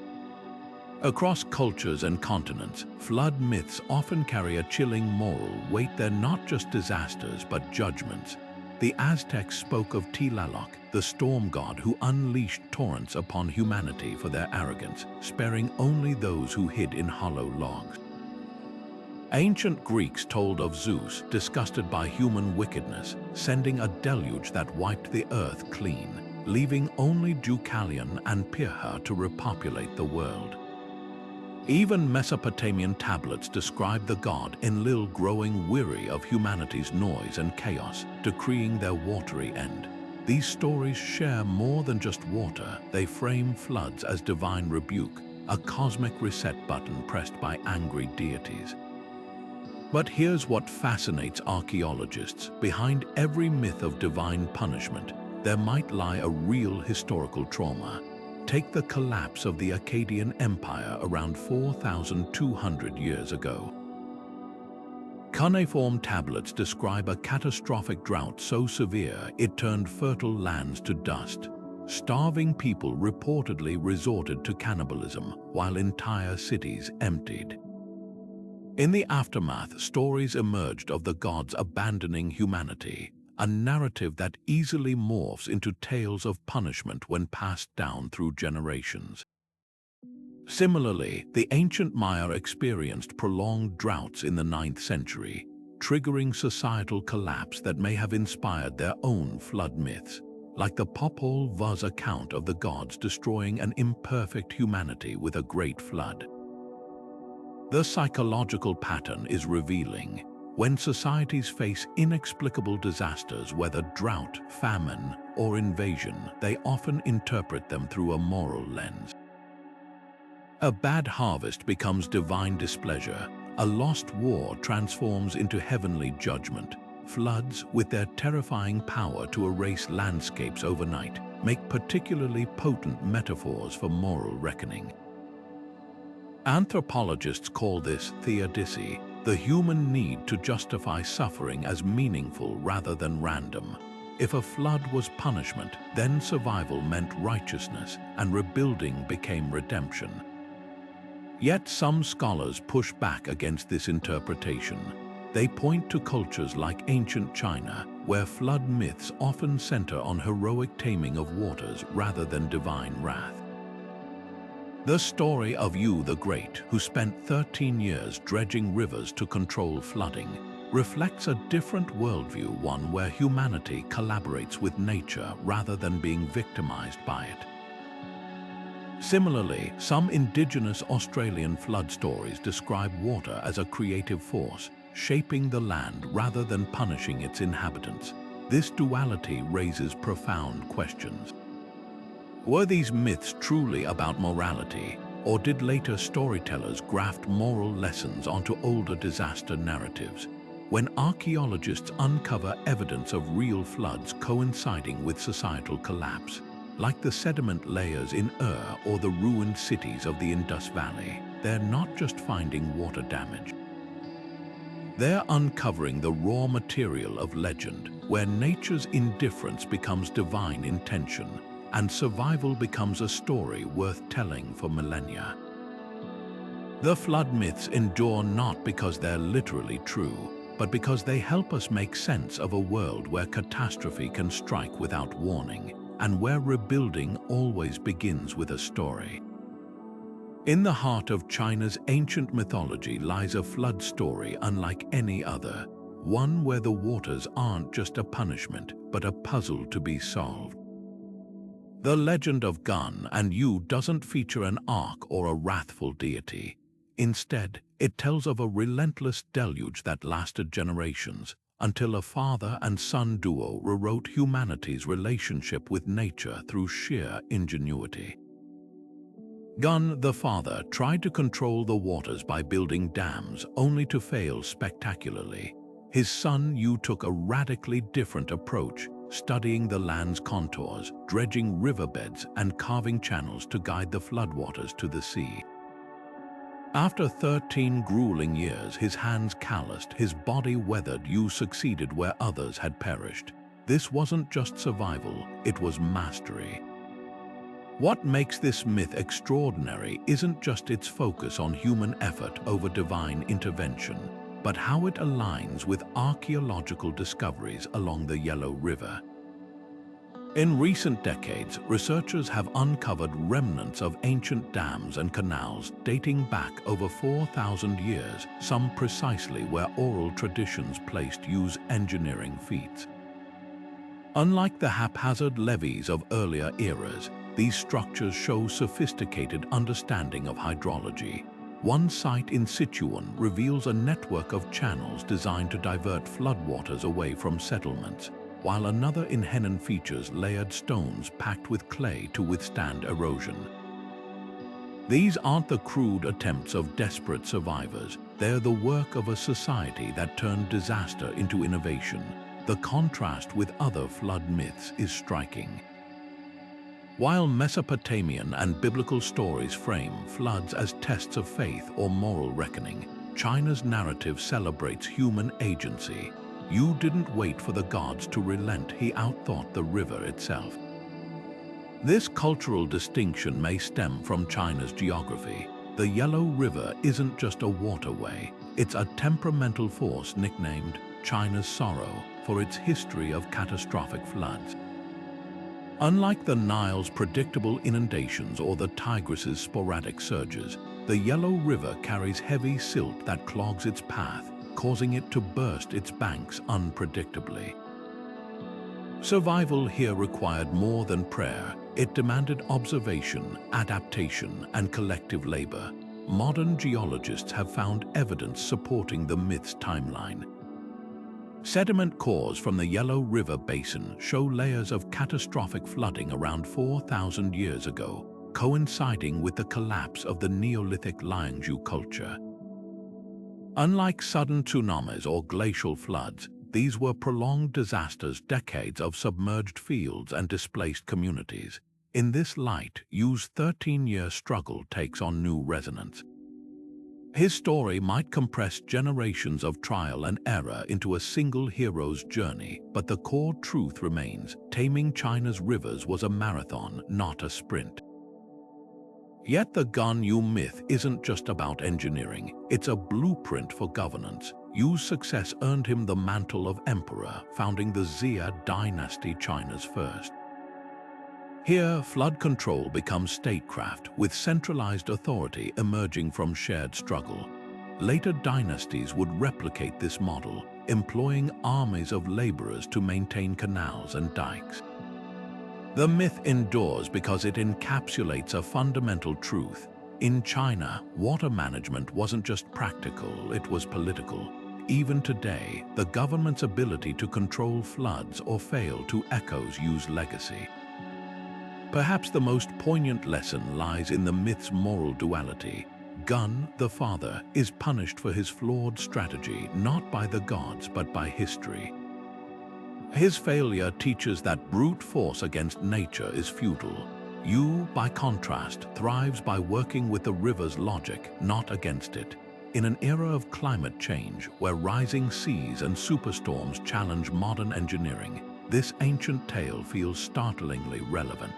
Across cultures and continents, flood myths often carry a chilling moral weight. They're not just disasters, but judgments. The Aztecs spoke of Tlaloc, the storm god who unleashed torrents upon humanity for their arrogance, sparing only those who hid in hollow logs. Ancient Greeks told of Zeus, disgusted by human wickedness, sending a deluge that wiped the earth clean, leaving only Deucalion and Pyrrha to repopulate the world. Even Mesopotamian tablets describe the god Enlil growing weary of humanity's noise and chaos, decreeing their watery end. These stories share more than just water. They frame floods as divine rebuke, a cosmic reset button pressed by angry deities. But here's what fascinates archaeologists. Behind every myth of divine punishment, there might lie a real historical trauma. Take the collapse of the Akkadian Empire around 4,200 years ago. Cuneiform tablets describe a catastrophic drought so severe it turned fertile lands to dust. Starving people reportedly resorted to cannibalism, while entire cities emptied. In the aftermath, stories emerged of the gods abandoning humanity, a narrative that easily morphs into tales of punishment when passed down through generations. Similarly, the ancient Maya experienced prolonged droughts in the 9th century, triggering societal collapse that may have inspired their own flood myths, like the Popol Vuh's account of the gods destroying an imperfect humanity with a great flood. The psychological pattern is revealing. When societies face inexplicable disasters, whether drought, famine, or invasion, they often interpret them through a moral lens. A bad harvest becomes divine displeasure. A lost war transforms into heavenly judgment. Floods, with their terrifying power to erase landscapes overnight, make particularly potent metaphors for moral reckoning. Anthropologists call this theodicy, the human need to justify suffering as meaningful rather than random. If a flood was punishment, then survival meant righteousness, and rebuilding became redemption. Yet some scholars push back against this interpretation. They point to cultures like ancient China, where flood myths often center on heroic taming of waters rather than divine wrath. The story of Yu the Great, who spent 13 years dredging rivers to control flooding, reflects a different worldview, one where humanity collaborates with nature rather than being victimized by it. Similarly, some indigenous Australian flood stories describe water as a creative force, shaping the land rather than punishing its inhabitants. This duality raises profound questions. Were these myths truly about morality, or did later storytellers graft moral lessons onto older disaster narratives? When archaeologists uncover evidence of real floods coinciding with societal collapse, like the sediment layers in Ur or the ruined cities of the Indus Valley, they're not just finding water damage. They're uncovering the raw material of legend, where nature's indifference becomes divine intention, and survival becomes a story worth telling for millennia. The flood myths endure not because they're literally true, but because they help us make sense of a world where catastrophe can strike without warning, and where rebuilding always begins with a story. In the heart of China's ancient mythology lies a flood story unlike any other, one where the waters aren't just a punishment, but a puzzle to be solved. The legend of Gun and Yu doesn't feature an ark or a wrathful deity. Instead, it tells of a relentless deluge that lasted generations, until a father and son duo rewrote humanity's relationship with nature through sheer ingenuity. Gun, the father, tried to control the waters by building dams, only to fail spectacularly. His son Yu took a radically different approach, studying the land's contours, dredging riverbeds, and carving channels to guide the floodwaters to the sea. After 13 grueling years, his hands calloused, his body weathered, Yu succeeded where others had perished. This wasn't just survival, it was mastery. What makes this myth extraordinary isn't just its focus on human effort over divine intervention, but how it aligns with archaeological discoveries along the Yellow River. In recent decades, researchers have uncovered remnants of ancient dams and canals dating back over 4,000 years, some precisely where oral traditions placed Yu's engineering feats. Unlike the haphazard levees of earlier eras, these structures show sophisticated understanding of hydrology. One site in Sichuan reveals a network of channels designed to divert floodwaters away from settlements, while another in Henan features layered stones packed with clay to withstand erosion. These aren't the crude attempts of desperate survivors, they're the work of a society that turned disaster into innovation. The contrast with other flood myths is striking. While Mesopotamian and biblical stories frame floods as tests of faith or moral reckoning, China's narrative celebrates human agency. Yu didn't wait for the gods to relent, he outthought the river itself. This cultural distinction may stem from China's geography. The Yellow River isn't just a waterway, it's a temperamental force nicknamed China's Sorrow for its history of catastrophic floods. Unlike the Nile's predictable inundations or the Tigris's sporadic surges, the Yellow River carries heavy silt that clogs its path, causing it to burst its banks unpredictably. Survival here required more than prayer. It demanded observation, adaptation, and collective labor. Modern geologists have found evidence supporting the myth's timeline. Sediment cores from the Yellow River basin show layers of catastrophic flooding around 4,000 years ago, coinciding with the collapse of the Neolithic Liangzhu culture. Unlike sudden tsunamis or glacial floods, these were prolonged disasters, decades of submerged fields and displaced communities. In this light, Yu's 13-year struggle takes on new resonance. His story might compress generations of trial and error into a single hero's journey, but the core truth remains: taming China's rivers was a marathon, not a sprint. Yet the Gun Yu myth isn't just about engineering, it's a blueprint for governance. Yu's success earned him the mantle of emperor, founding the Xia dynasty, China's first. Here, flood control becomes statecraft, with centralized authority emerging from shared struggle. Later dynasties would replicate this model, employing armies of laborers to maintain canals and dikes. The myth endures because it encapsulates a fundamental truth. In China, water management wasn't just practical, it was political. Even today, the government's ability to control floods or fail to echoes Yu's legacy. Perhaps the most poignant lesson lies in the myth's moral duality. Gun, the father, is punished for his flawed strategy, not by the gods but by history. His failure teaches that brute force against nature is futile. Yu, by contrast, thrives by working with the river's logic, not against it. In an era of climate change, where rising seas and superstorms challenge modern engineering, this ancient tale feels startlingly relevant.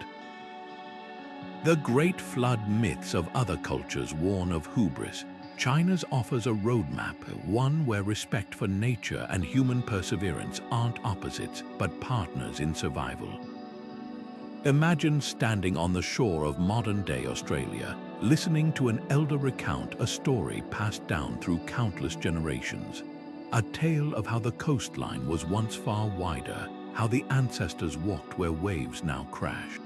The great flood myths of other cultures warn of hubris. China's offers a roadmap, one where respect for nature and human perseverance aren't opposites, but partners in survival. Imagine standing on the shore of modern-day Australia, listening to an elder recount a story passed down through countless generations. A tale of how the coastline was once far wider, how the ancestors walked where waves now crash.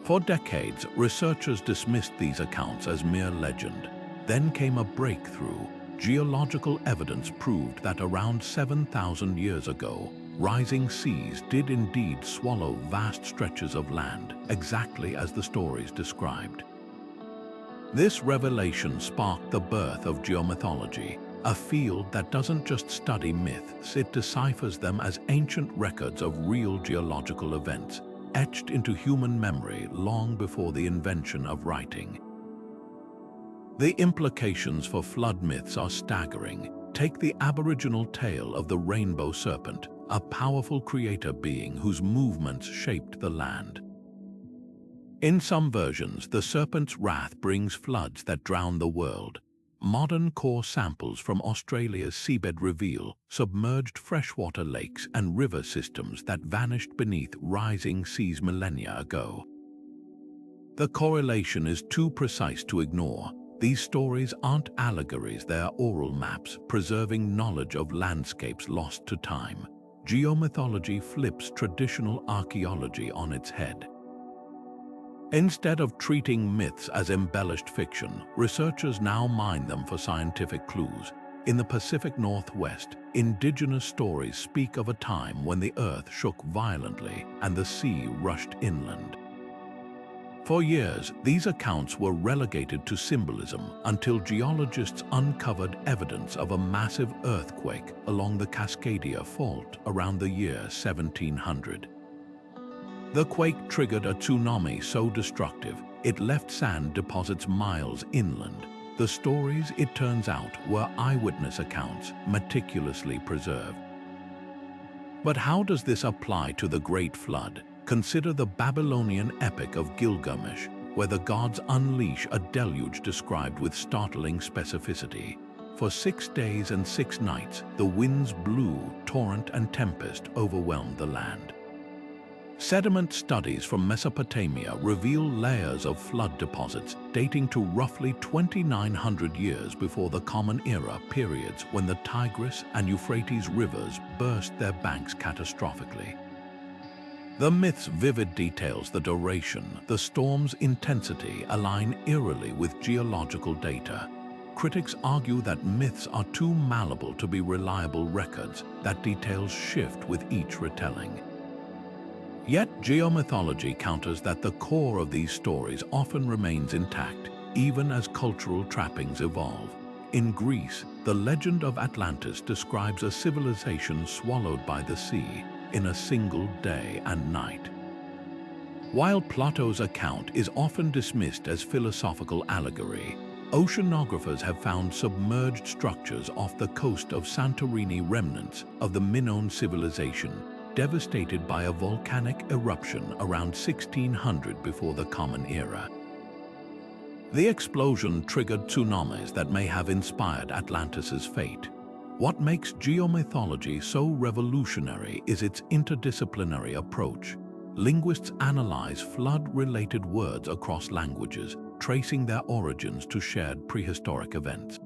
For decades, researchers dismissed these accounts as mere legend. Then came a breakthrough. Geological evidence proved that around 7,000 years ago, rising seas did indeed swallow vast stretches of land, exactly as the stories described. This revelation sparked the birth of geomythology, a field that doesn't just study myths, it deciphers them as ancient records of real geological events, etched into human memory long before the invention of writing. The implications for flood myths are staggering. Take the Aboriginal tale of the rainbow serpent, a powerful creator being whose movements shaped the land. In some versions, the serpent's wrath brings floods that drown the world. Modern core samples from Australia's seabed reveal submerged freshwater lakes and river systems that vanished beneath rising seas millennia ago. The correlation is too precise to ignore. These stories aren't allegories, they are oral maps, preserving knowledge of landscapes lost to time. Geomythology flips traditional archaeology on its head. Instead of treating myths as embellished fiction, researchers now mine them for scientific clues. In the Pacific Northwest, indigenous stories speak of a time when the earth shook violently and the sea rushed inland. For years, these accounts were relegated to symbolism until geologists uncovered evidence of a massive earthquake along the Cascadia Fault around the year 1700. The quake triggered a tsunami so destructive, it left sand deposits miles inland. The stories, it turns out, were eyewitness accounts, meticulously preserved. But how does this apply to the Great Flood? Consider the Babylonian Epic of Gilgamesh, where the gods unleash a deluge described with startling specificity. For 6 days and 6 nights, the winds blew, torrent and tempest overwhelmed the land. Sediment studies from Mesopotamia reveal layers of flood deposits dating to roughly 2,900 years before the Common Era, periods when the Tigris and Euphrates rivers burst their banks catastrophically. The myth's vivid details, the duration, the storm's intensity align eerily with geological data. Critics argue that myths are too malleable to be reliable records, that details shift with each retelling. Yet geomythology counters that the core of these stories often remains intact, even as cultural trappings evolve. In Greece, the legend of Atlantis describes a civilization swallowed by the sea in a single day and night. While Plato's account is often dismissed as philosophical allegory, oceanographers have found submerged structures off the coast of Santorini, remnants of the Minoan civilization, devastated by a volcanic eruption around 1600 before the Common Era. The explosion triggered tsunamis that may have inspired Atlantis's fate. What makes geomythology so revolutionary is its interdisciplinary approach. Linguists analyze flood-related words across languages, tracing their origins to shared prehistoric events.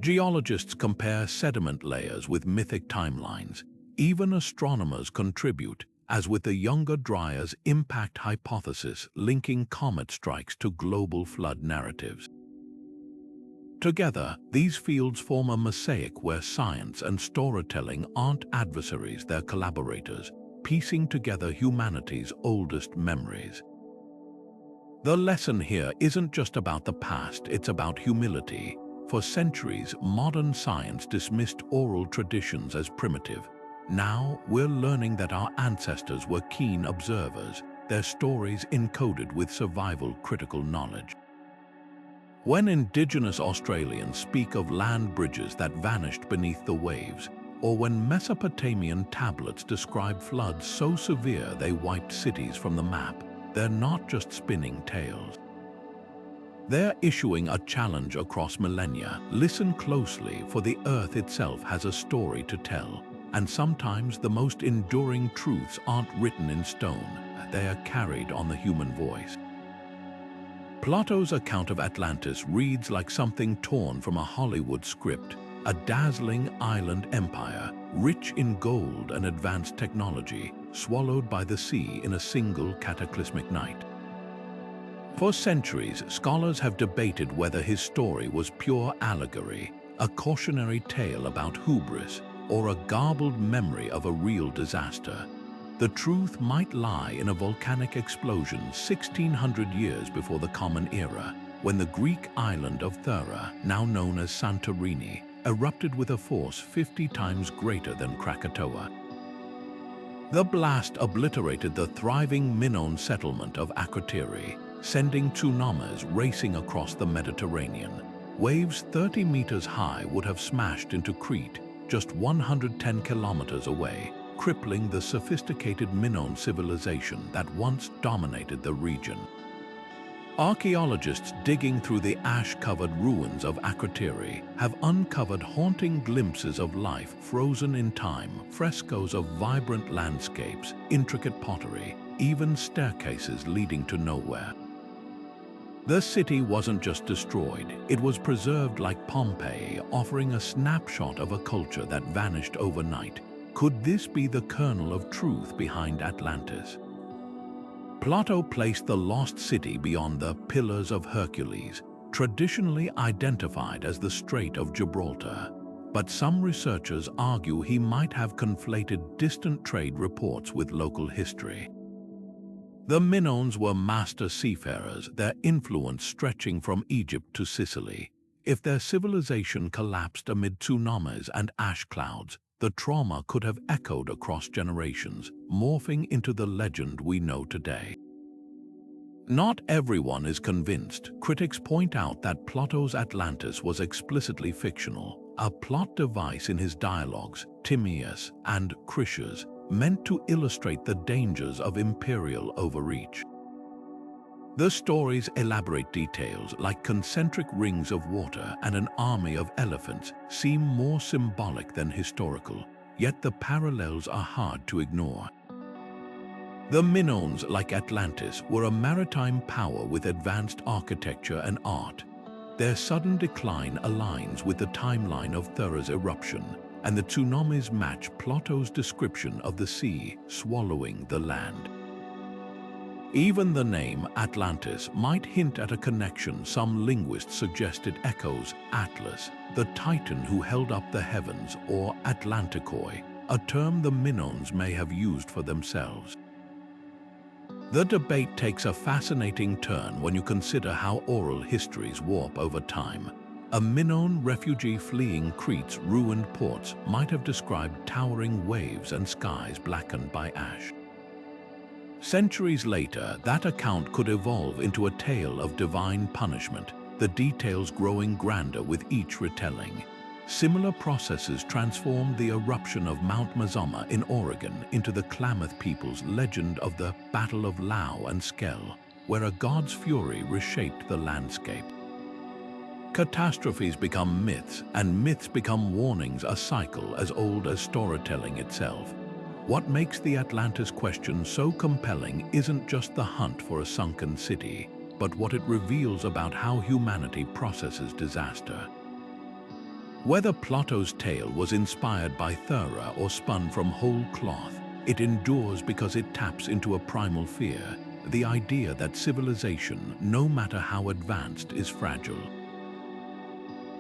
Geologists compare sediment layers with mythic timelines. Even astronomers contribute, as with the Younger Dryas impact hypothesis linking comet strikes to global flood narratives. Together, these fields form a mosaic where science and storytelling aren't adversaries, they're collaborators, piecing together humanity's oldest memories. The lesson here isn't just about the past, it's about humility. For centuries, modern science dismissed oral traditions as primitive. Now, we're learning that our ancestors were keen observers, their stories encoded with survival-critical knowledge. When indigenous Australians speak of land bridges that vanished beneath the waves, or when Mesopotamian tablets describe floods so severe they wiped cities from the map, they're not just spinning tales. They're issuing a challenge across millennia. Listen closely, for the Earth itself has a story to tell. And sometimes the most enduring truths aren't written in stone. They are carried on the human voice. Plato's account of Atlantis reads like something torn from a Hollywood script, a dazzling island empire, rich in gold and advanced technology, swallowed by the sea in a single cataclysmic night. For centuries, scholars have debated whether his story was pure allegory, a cautionary tale about hubris, or a garbled memory of a real disaster. The truth might lie in a volcanic explosion 1600 years before the Common Era, when the Greek island of Thera, now known as Santorini, erupted with a force 50 times greater than Krakatoa. The blast obliterated the thriving Minoan settlement of Akrotiri, sending tsunamis racing across the Mediterranean. Waves 30 meters high would have smashed into Crete, just 110 kilometers away, crippling the sophisticated Minoan civilization that once dominated the region. Archaeologists digging through the ash-covered ruins of Akrotiri have uncovered haunting glimpses of life frozen in time, frescoes of vibrant landscapes, intricate pottery, even staircases leading to nowhere. The city wasn't just destroyed, it was preserved like Pompeii, offering a snapshot of a culture that vanished overnight. Could this be the kernel of truth behind Atlantis? Plato placed the lost city beyond the Pillars of Hercules, traditionally identified as the Strait of Gibraltar. But some researchers argue he might have conflated distant trade reports with local history. The Minoans were master seafarers, their influence stretching from Egypt to Sicily. If their civilization collapsed amid tsunamis and ash clouds, the trauma could have echoed across generations, morphing into the legend we know today. Not everyone is convinced. Critics point out that Plato's Atlantis was explicitly fictional, a plot device in his dialogues, Timaeus and Critias, meant to illustrate the dangers of imperial overreach. The stories elaborate details like concentric rings of water and an army of elephants seem more symbolic than historical, yet the parallels are hard to ignore. The Minoans, like Atlantis, were a maritime power with advanced architecture and art. Their sudden decline aligns with the timeline of Thera's eruption, and the tsunamis match Plato's description of the sea swallowing the land. Even the name Atlantis might hint at a connection. Some linguists suggested echoes Atlas, the titan who held up the heavens, or Atlantikoi, a term the Minoans may have used for themselves. The debate takes a fascinating turn when you consider how oral histories warp over time. A Minoan refugee fleeing Crete's ruined ports might have described towering waves and skies blackened by ash. Centuries later, that account could evolve into a tale of divine punishment, the details growing grander with each retelling. Similar processes transformed the eruption of Mount Mazama in Oregon into the Klamath people's legend of the Battle of Lau and Skell, where a god's fury reshaped the landscape. Catastrophes become myths, and myths become warnings, a cycle as old as storytelling itself. What makes the Atlantis question so compelling isn't just the hunt for a sunken city, but what it reveals about how humanity processes disaster. Whether Plato's tale was inspired by Thera or spun from whole cloth, it endures because it taps into a primal fear, the idea that civilization, no matter how advanced, is fragile.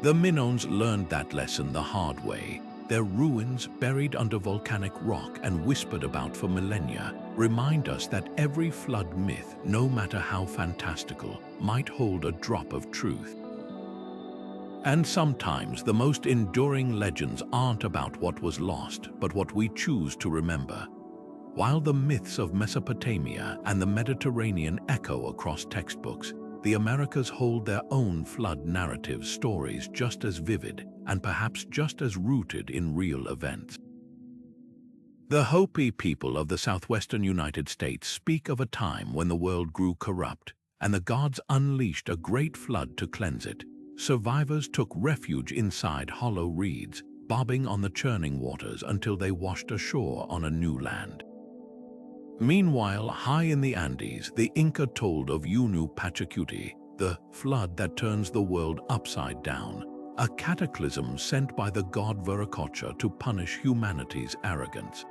The Minoans learned that lesson the hard way. Their ruins, buried under volcanic rock and whispered about for millennia, remind us that every flood myth, no matter how fantastical, might hold a drop of truth. And sometimes the most enduring legends aren't about what was lost, but what we choose to remember. While the myths of Mesopotamia and the Mediterranean echo across textbooks, the Americas hold their own flood narrative stories just as vivid and perhaps just as rooted in real events. The Hopi people of the southwestern United States speak of a time when the world grew corrupt, and the gods unleashed a great flood to cleanse it. Survivors took refuge inside hollow reeds, bobbing on the churning waters until they washed ashore on a new land. Meanwhile, high in the Andes, the Inca told of Yunu Pachacuti, the flood that turns the world upside down, a cataclysm sent by the god Viracocha to punish humanity's arrogance.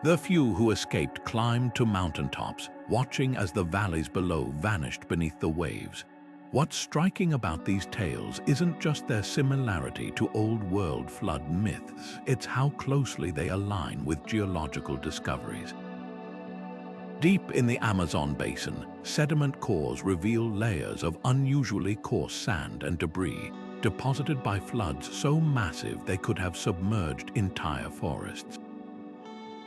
The few who escaped climbed to mountaintops, watching as the valleys below vanished beneath the waves. What's striking about these tales isn't just their similarity to old-world flood myths, it's how closely they align with geological discoveries. Deep in the Amazon basin, sediment cores reveal layers of unusually coarse sand and debris, deposited by floods so massive they could have submerged entire forests.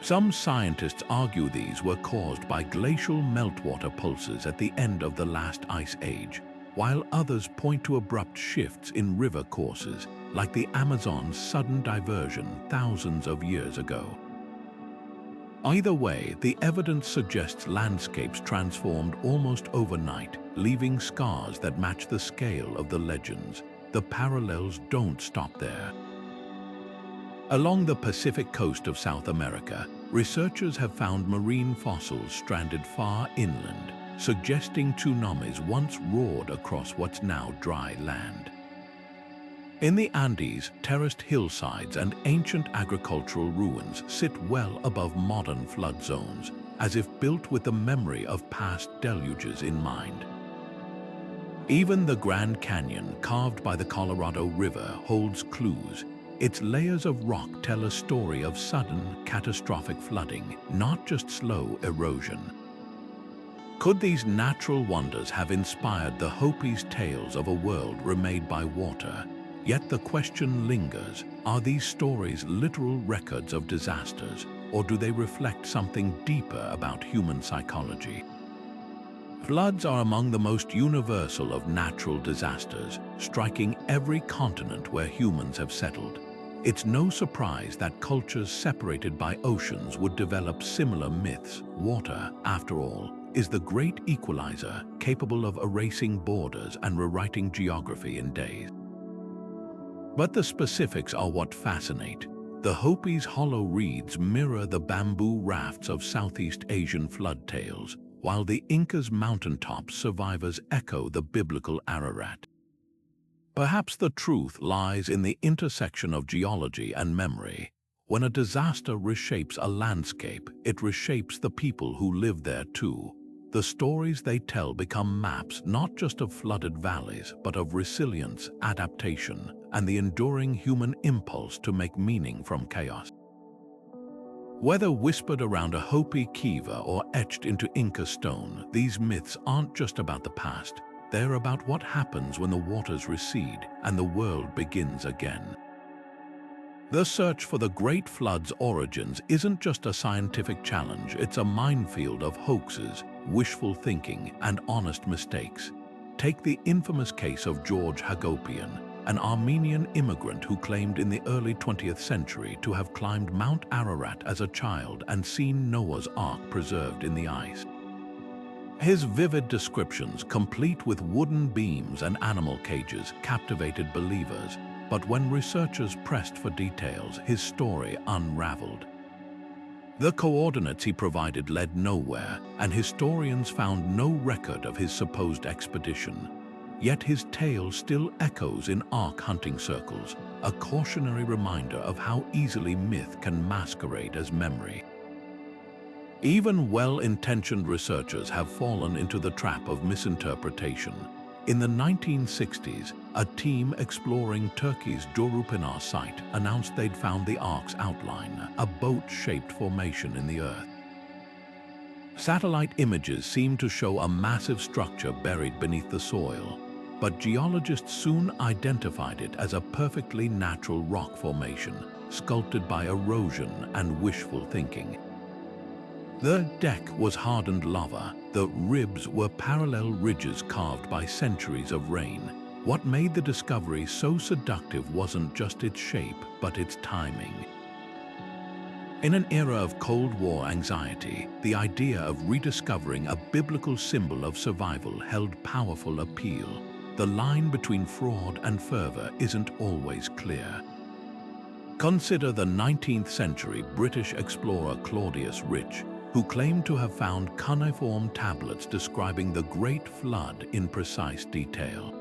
Some scientists argue these were caused by glacial meltwater pulses at the end of the last ice age, while others point to abrupt shifts in river courses, like the Amazon's sudden diversion thousands of years ago. Either way, the evidence suggests landscapes transformed almost overnight, leaving scars that match the scale of the legends. The parallels don't stop there. Along the Pacific coast of South America, researchers have found marine fossils stranded far inland, suggesting tsunamis once roared across what's now dry land. In the Andes, terraced hillsides and ancient agricultural ruins sit well above modern flood zones, as if built with the memory of past deluges in mind. Even the Grand Canyon, carved by the Colorado River, holds clues. Its layers of rock tell a story of sudden, catastrophic flooding, not just slow erosion. Could these natural wonders have inspired the Hopi's tales of a world remade by water? Yet the question lingers, are these stories literal records of disasters, or do they reflect something deeper about human psychology? Floods are among the most universal of natural disasters, striking every continent where humans have settled. It's no surprise that cultures separated by oceans would develop similar myths. Water, after all, is the great equalizer, capable of erasing borders and rewriting geography in days. But the specifics are what fascinate. The Hopi's hollow reeds mirror the bamboo rafts of Southeast Asian flood tales, while the Inca's mountaintop survivors echo the biblical Ararat. Perhaps the truth lies in the intersection of geology and memory. When a disaster reshapes a landscape, it reshapes the people who live there too. The stories they tell become maps not just of flooded valleys, but of resilience, adaptation, and the enduring human impulse to make meaning from chaos. Whether whispered around a Hopi kiva or etched into Inca stone, these myths aren't just about the past. They're about what happens when the waters recede and the world begins again. The search for the Great Flood's origins isn't just a scientific challenge, it's a minefield of hoaxes, wishful thinking, and honest mistakes. Take the infamous case of George Hagopian, an Armenian immigrant who claimed in the early 20th century to have climbed Mount Ararat as a child and seen Noah's Ark preserved in the ice. His vivid descriptions, complete with wooden beams and animal cages, captivated believers. But when researchers pressed for details, his story unraveled. The coordinates he provided led nowhere, and historians found no record of his supposed expedition. Yet his tale still echoes in Ark hunting circles, a cautionary reminder of how easily myth can masquerade as memory. Even well-intentioned researchers have fallen into the trap of misinterpretation. In the 1960s, a team exploring Turkey's Dorukpınar site announced they'd found the Ark's outline, a boat-shaped formation in the earth. Satellite images seemed to show a massive structure buried beneath the soil, but geologists soon identified it as a perfectly natural rock formation, sculpted by erosion and wishful thinking. The deck was hardened lava, the ribs were parallel ridges carved by centuries of rain. What made the discovery so seductive wasn't just its shape, but its timing. In an era of Cold War anxiety, the idea of rediscovering a biblical symbol of survival held powerful appeal. The line between fraud and fervor isn't always clear. Consider the 19th century British explorer Claudius Rich, who claimed to have found cuneiform tablets describing the Great Flood in precise detail.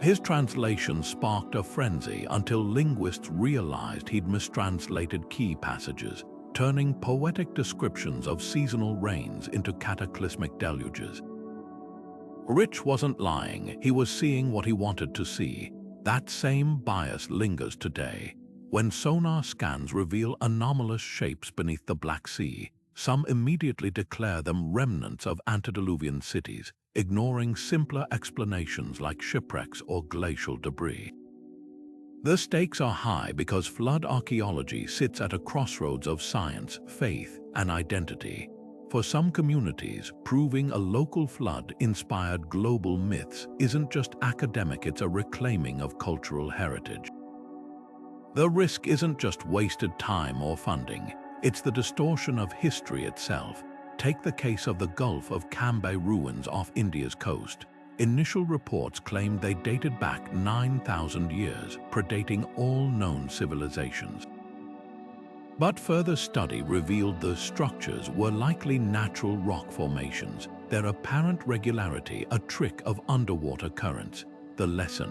His translation sparked a frenzy until linguists realized he'd mistranslated key passages, turning poetic descriptions of seasonal rains into cataclysmic deluges. Rich wasn't lying, he was seeing what he wanted to see. That same bias lingers today. When sonar scans reveal anomalous shapes beneath the Black Sea, some immediately declare them remnants of antediluvian cities, ignoring simpler explanations like shipwrecks or glacial debris. The stakes are high because flood archaeology sits at a crossroads of science, faith, and identity. For some communities, proving a local flood inspired global myths isn't just academic, it's a reclaiming of cultural heritage. The risk isn't just wasted time or funding, it's the distortion of history itself. Take the case of the Gulf of Cambay ruins off India's coast. Initial reports claimed they dated back 9,000 years, predating all known civilizations. But further study revealed the structures were likely natural rock formations, their apparent regularity a trick of underwater currents. The lesson: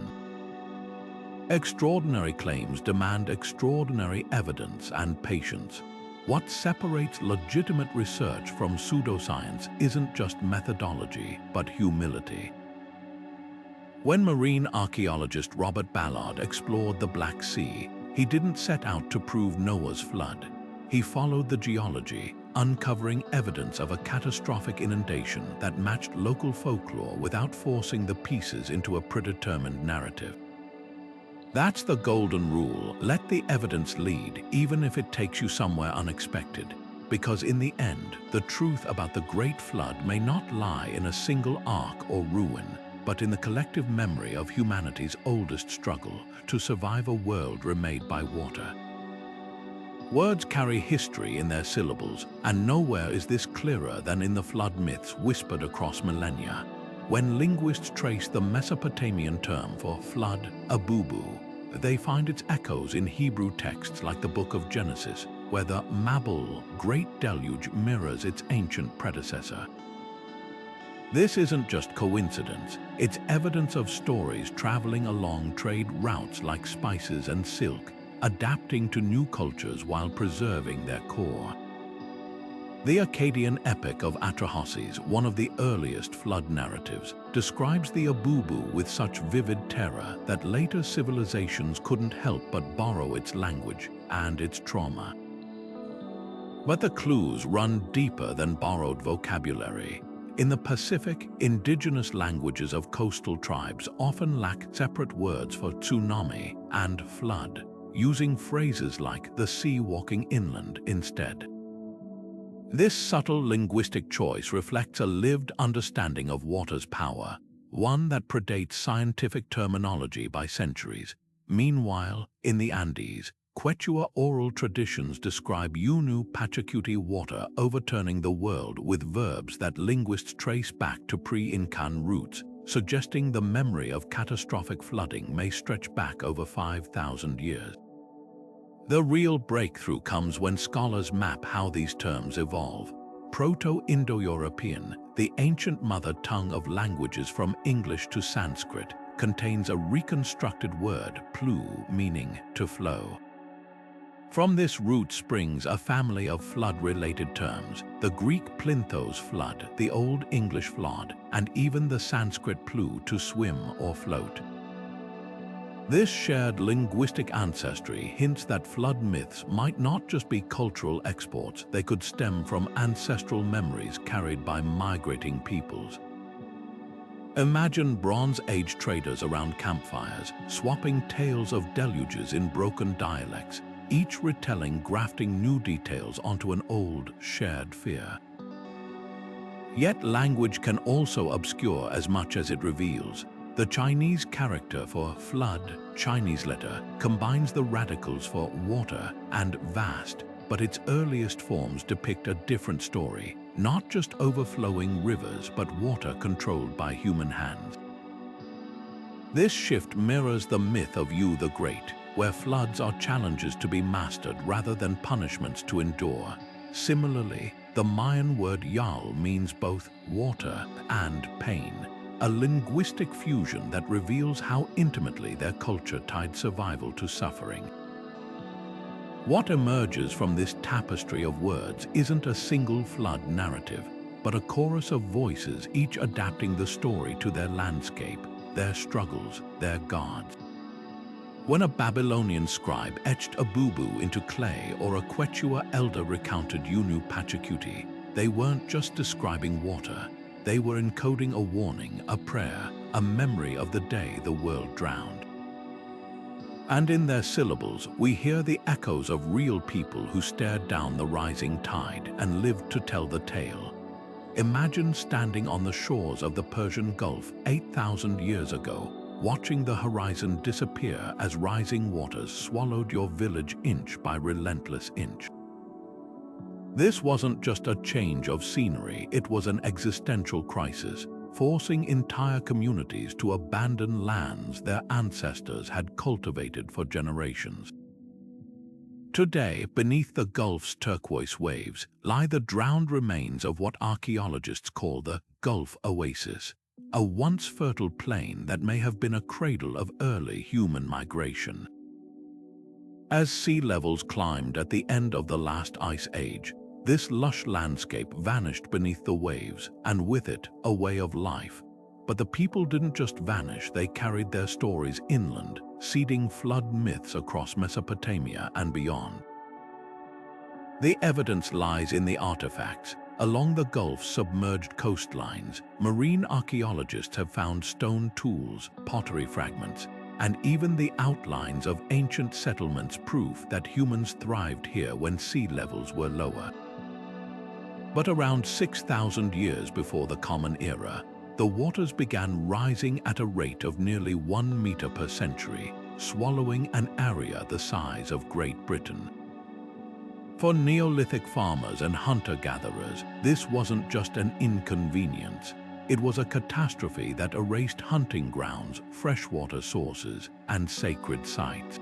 extraordinary claims demand extraordinary evidence and patience. What separates legitimate research from pseudoscience isn't just methodology, but humility. When marine archaeologist Robert Ballard explored the Black Sea, he didn't set out to prove Noah's flood. He followed the geology, uncovering evidence of a catastrophic inundation that matched local folklore without forcing the pieces into a predetermined narrative. That's the golden rule: let the evidence lead, even if it takes you somewhere unexpected. Because in the end, the truth about the Great Flood may not lie in a single ark or ruin, but in the collective memory of humanity's oldest struggle to survive a world remade by water. Words carry history in their syllables, and nowhere is this clearer than in the flood myths whispered across millennia. When linguists trace the Mesopotamian term for flood, abubu, they find its echoes in Hebrew texts like the Book of Genesis, where the Mabul, Great Deluge, mirrors its ancient predecessor. This isn't just coincidence, it's evidence of stories traveling along trade routes like spices and silk, adapting to new cultures while preserving their core. The Akkadian Epic of Atrahasis, one of the earliest flood narratives, describes the abubu with such vivid terror that later civilizations couldn't help but borrow its language and its trauma. But the clues run deeper than borrowed vocabulary. In the Pacific, indigenous languages of coastal tribes often lack separate words for tsunami and flood, using phrases like the sea walking inland instead. This subtle linguistic choice reflects a lived understanding of water's power, one that predates scientific terminology by centuries. Meanwhile, in the Andes, Quechua oral traditions describe Yunu Pachacuti water overturning the world with verbs that linguists trace back to pre-Incan roots, suggesting the memory of catastrophic flooding may stretch back over 5,000 years. The real breakthrough comes when scholars map how these terms evolve. Proto-Indo-European, the ancient mother tongue of languages from English to Sanskrit, contains a reconstructed word, plu, meaning to flow. From this root springs a family of flood-related terms: the Greek plinthos, flood, the Old English flood, and even the Sanskrit plu, to swim or float. This shared linguistic ancestry hints that flood myths might not just be cultural exports, they could stem from ancestral memories carried by migrating peoples. Imagine Bronze Age traders around campfires, swapping tales of deluges in broken dialects, each retelling, grafting new details onto an old, shared fear. Yet language can also obscure as much as it reveals. The Chinese character for flood, Chinese letter, combines the radicals for water and vast, but its earliest forms depict a different story, not just overflowing rivers but water controlled by human hands. This shift mirrors the myth of Yu the Great, where floods are challenges to be mastered rather than punishments to endure. Similarly, the Mayan word Yal means both water and pain, a linguistic fusion that reveals how intimately their culture tied survival to suffering. What emerges from this tapestry of words isn't a single flood narrative, but a chorus of voices, each adapting the story to their landscape, their struggles, their gods. When a Babylonian scribe etched a bubu into clay or a Quechua elder recounted Yunu Pachacuti, they weren't just describing water, they were encoding a warning, a prayer, a memory of the day the world drowned. And in their syllables, we hear the echoes of real people who stared down the rising tide and lived to tell the tale. Imagine standing on the shores of the Persian Gulf 8,000 years ago, watching the horizon disappear as rising waters swallowed your village inch by relentless inch. This wasn't just a change of scenery, it was an existential crisis, forcing entire communities to abandon lands their ancestors had cultivated for generations. Today, beneath the Gulf's turquoise waves, lie the drowned remains of what archaeologists call the Gulf Oasis, a once fertile plain that may have been a cradle of early human migration. As sea levels climbed at the end of the last ice age, this lush landscape vanished beneath the waves, and with it, a way of life. But the people didn't just vanish, they carried their stories inland, seeding flood myths across Mesopotamia and beyond. The evidence lies in the artifacts. Along the Gulf's submerged coastlines, marine archaeologists have found stone tools, pottery fragments, and even the outlines of ancient settlements, proof that humans thrived here when sea levels were lower. But around 6,000 years before the Common Era, the waters began rising at a rate of nearly 1 meter per century, swallowing an area the size of Great Britain. For Neolithic farmers and hunter-gatherers, this wasn't just an inconvenience. It was a catastrophe that erased hunting grounds, freshwater sources, and sacred sites.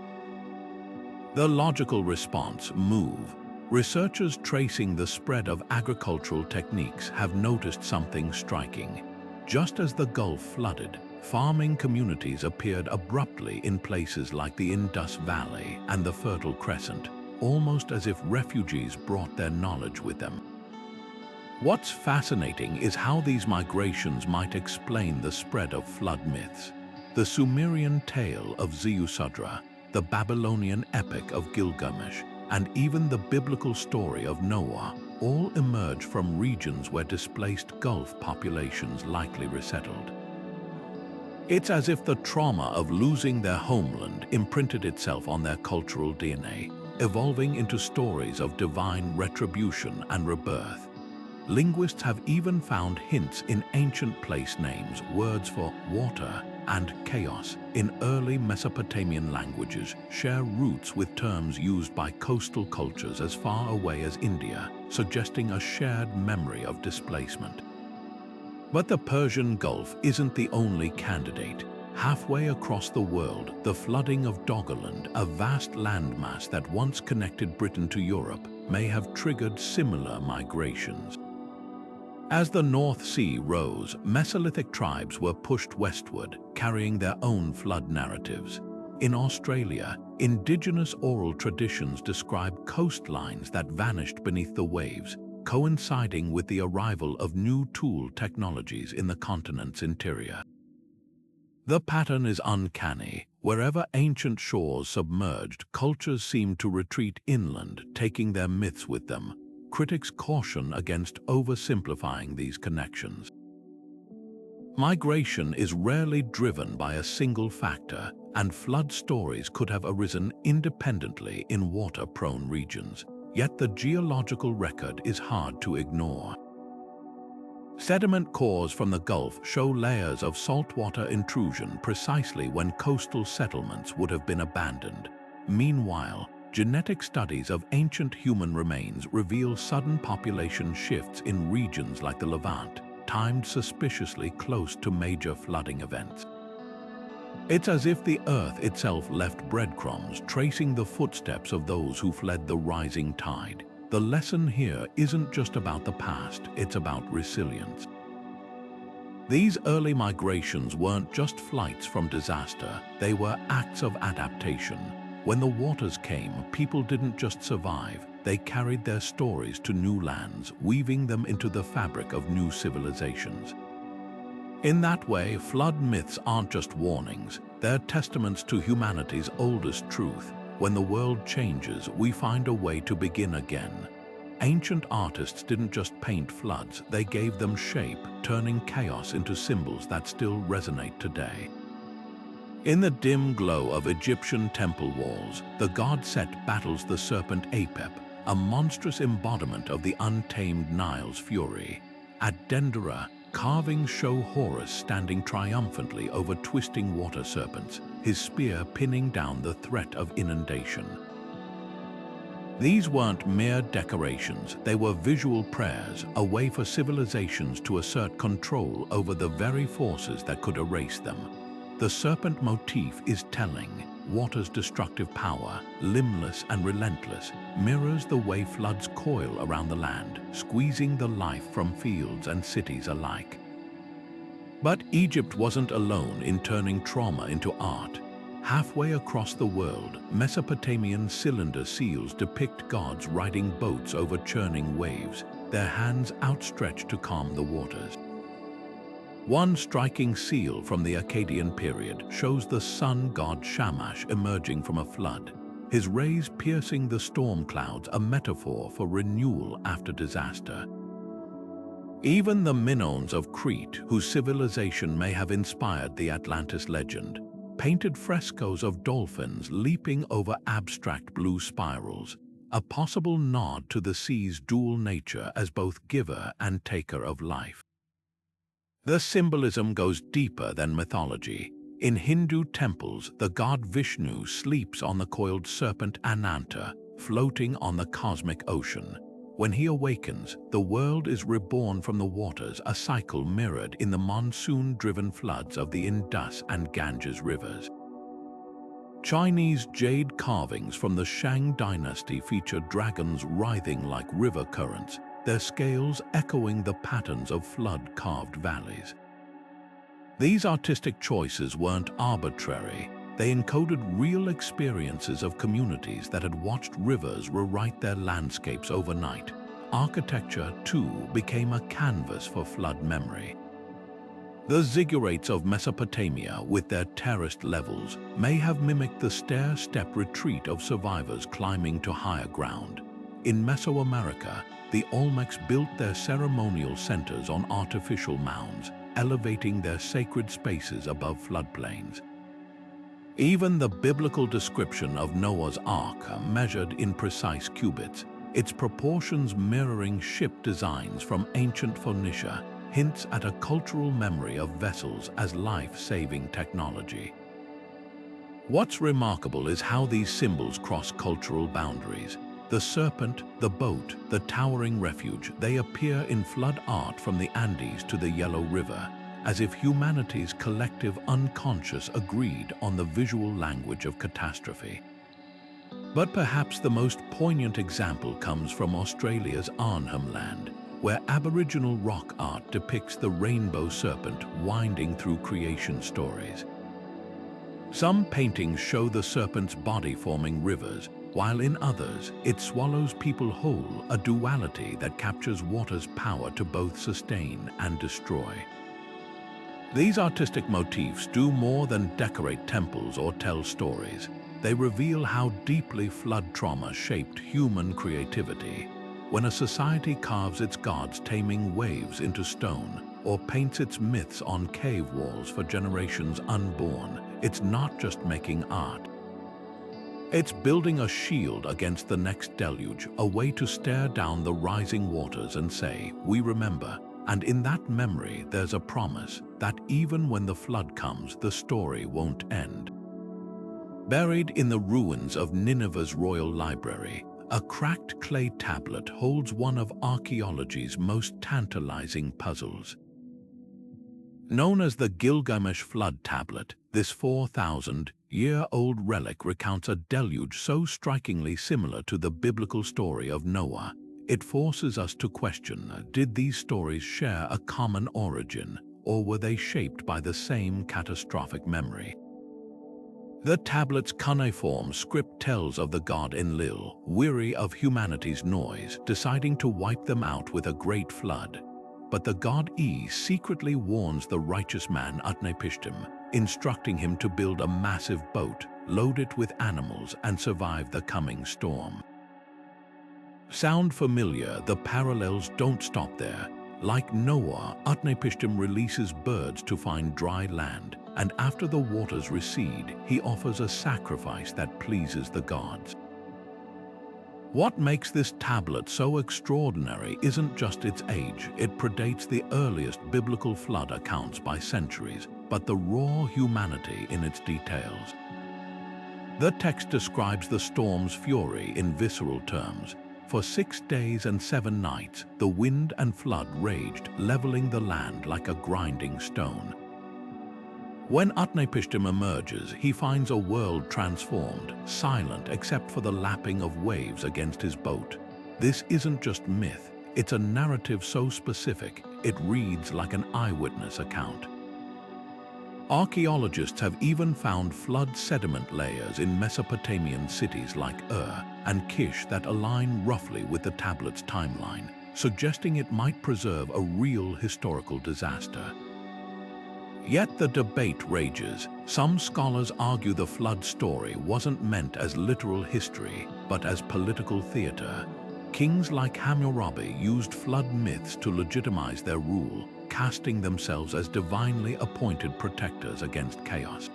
The logical response: move. Researchers tracing the spread of agricultural techniques have noticed something striking. Just as the Gulf flooded, farming communities appeared abruptly in places like the Indus Valley and the Fertile Crescent, almost as if refugees brought their knowledge with them. What's fascinating is how these migrations might explain the spread of flood myths. The Sumerian tale of Ziusudra, the Babylonian Epic of Gilgamesh, and even the biblical story of Noah all emerge from regions where displaced Gulf populations likely resettled. It's as if the trauma of losing their homeland imprinted itself on their cultural DNA, evolving into stories of divine retribution and rebirth. Linguists have even found hints in ancient place names, words for water and chaos in early Mesopotamian languages share roots with terms used by coastal cultures as far away as India, suggesting a shared memory of displacement. But the Persian Gulf isn't the only candidate. Halfway across the world, the flooding of Doggerland, a vast landmass that once connected Britain to Europe, may have triggered similar migrations. As the North Sea rose, Mesolithic tribes were pushed westward, carrying their own flood narratives. In Australia, indigenous oral traditions describe coastlines that vanished beneath the waves, coinciding with the arrival of new tool technologies in the continent's interior. The pattern is uncanny. Wherever ancient shores submerged, cultures seem to retreat inland, taking their myths with them. Critics caution against oversimplifying these connections. Migration is rarely driven by a single factor, and flood stories could have arisen independently in water-prone regions. Yet the geological record is hard to ignore. Sediment cores from the Gulf show layers of saltwater intrusion precisely when coastal settlements would have been abandoned. Meanwhile, Genetic studies of ancient human remains reveal sudden population shifts in regions like the Levant, timed suspiciously close to major flooding events. It's as if the Earth itself left breadcrumbs tracing the footsteps of those who fled the rising tide. The lesson here isn't just about the past, it's about resilience. These early migrations weren't just flights from disaster, they were acts of adaptation. When the waters came, people didn't just survive, they carried their stories to new lands, weaving them into the fabric of new civilizations. In that way, flood myths aren't just warnings, they're testaments to humanity's oldest truth. When the world changes, we find a way to begin again. Ancient artists didn't just paint floods, they gave them shape, turning chaos into symbols that still resonate today. In the dim glow of Egyptian temple walls, the god Set battles the serpent Apep, a monstrous embodiment of the untamed Nile's fury. At Dendera, carvings show Horus standing triumphantly over twisting water serpents, his spear pinning down the threat of inundation. These weren't mere decorations, they were visual prayers, a way for civilizations to assert control over the very forces that could erase them. The serpent motif is telling. Water's destructive power, limbless and relentless, mirrors the way floods coil around the land, squeezing the life from fields and cities alike. But Egypt wasn't alone in turning trauma into art. Halfway across the world, Mesopotamian cylinder seals depict gods riding boats over churning waves, their hands outstretched to calm the waters. One striking seal from the Akkadian period shows the sun god Shamash emerging from a flood, his rays piercing the storm clouds, a metaphor for renewal after disaster. Even the Minoans of Crete, whose civilization may have inspired the Atlantis legend, painted frescoes of dolphins leaping over abstract blue spirals, a possible nod to the sea's dual nature as both giver and taker of life. The symbolism goes deeper than mythology. In Hindu temples, the god Vishnu sleeps on the coiled serpent Ananta, floating on the cosmic ocean. When he awakens, the world is reborn from the waters, a cycle mirrored in the monsoon-driven floods of the Indus and Ganges rivers. Chinese jade carvings from the Shang dynasty feature dragons writhing like river currents, their scales echoing the patterns of flood-carved valleys. These artistic choices weren't arbitrary. They encoded real experiences of communities that had watched rivers rewrite their landscapes overnight. Architecture, too, became a canvas for flood memory. The ziggurats of Mesopotamia, with their terraced levels, may have mimicked the stair-step retreat of survivors climbing to higher ground. In Mesoamerica, the Olmecs built their ceremonial centers on artificial mounds, elevating their sacred spaces above floodplains. Even the biblical description of Noah's Ark, measured in precise cubits, its proportions mirroring ship designs from ancient Phoenicia, hints at a cultural memory of vessels as life-saving technology. What's remarkable is how these symbols cross cultural boundaries. The serpent, the boat, the towering refuge, they appear in flood art from the Andes to the Yellow River, as if humanity's collective unconscious agreed on the visual language of catastrophe. But perhaps the most poignant example comes from Australia's Arnhem Land, where Aboriginal rock art depicts the rainbow serpent winding through creation stories. Some paintings show the serpent's body forming rivers, while in others, it swallows people whole, a duality that captures water's power to both sustain and destroy. These artistic motifs do more than decorate temples or tell stories. They reveal how deeply flood trauma shaped human creativity. When a society carves its gods taming waves into stone, or paints its myths on cave walls for generations unborn, it's not just making art. It's building a shield against the next deluge, a way to stare down the rising waters and say, "We remember." And in that memory, there's a promise that even when the flood comes, the story won't end. Buried in the ruins of Nineveh's royal library, a cracked clay tablet holds one of archaeology's most tantalizing puzzles. Known as the Gilgamesh Flood Tablet, this 4,000-year-old relic recounts a deluge so strikingly similar to the biblical story of Noah. It forces us to question, did these stories share a common origin, or were they shaped by the same catastrophic memory? The tablet's cuneiform script tells of the god Enlil, weary of humanity's noise, deciding to wipe them out with a great flood. But the god E secretly warns the righteous man Utnapishtim, instructing him to build a massive boat, load it with animals, and survive the coming storm. Sound familiar? The parallels don't stop there. Like Noah, Utnapishtim releases birds to find dry land, and after the waters recede, he offers a sacrifice that pleases the gods. What makes this tablet so extraordinary isn't just its age. It predates the earliest biblical flood accounts by centuries, but the raw humanity in its details. The text describes the storm's fury in visceral terms. For 6 days and 7 nights, the wind and flood raged, leveling the land like a grinding stone. When Utnapishtim emerges, he finds a world transformed, silent except for the lapping of waves against his boat. This isn't just myth, it's a narrative so specific, it reads like an eyewitness account. Archaeologists have even found flood sediment layers in Mesopotamian cities like Ur and Kish that align roughly with the tablet's timeline, suggesting it might preserve a real historical disaster. Yet the debate rages. Some scholars argue the flood story wasn't meant as literal history, but as political theater. Kings like Hammurabi used flood myths to legitimize their rule, casting themselves as divinely appointed protectors against chaos.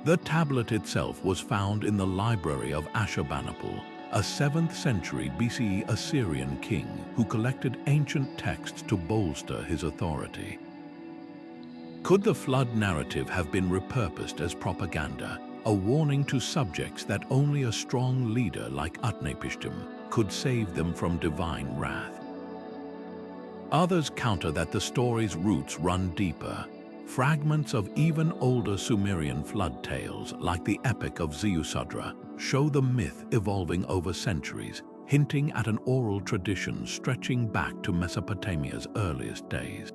The tablet itself was found in the library of Ashurbanipal, a 7th century BCE Assyrian king who collected ancient texts to bolster his authority. Could the flood narrative have been repurposed as propaganda, a warning to subjects that only a strong leader like Utnapishtim could save them from divine wrath? Others counter that the story's roots run deeper. Fragments of even older Sumerian flood tales, like the Epic of Ziusudra, show the myth evolving over centuries, hinting at an oral tradition stretching back to Mesopotamia's earliest days.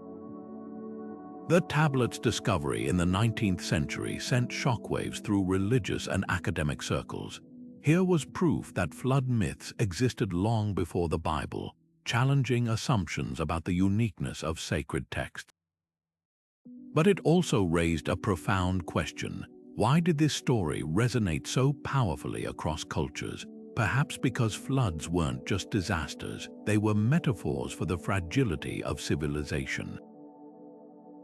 The tablet's discovery in the 19th century sent shockwaves through religious and academic circles. Here was proof that flood myths existed long before the Bible, challenging assumptions about the uniqueness of sacred texts. But it also raised a profound question. Why did this story resonate so powerfully across cultures? Perhaps because floods weren't just disasters, they were metaphors for the fragility of civilization.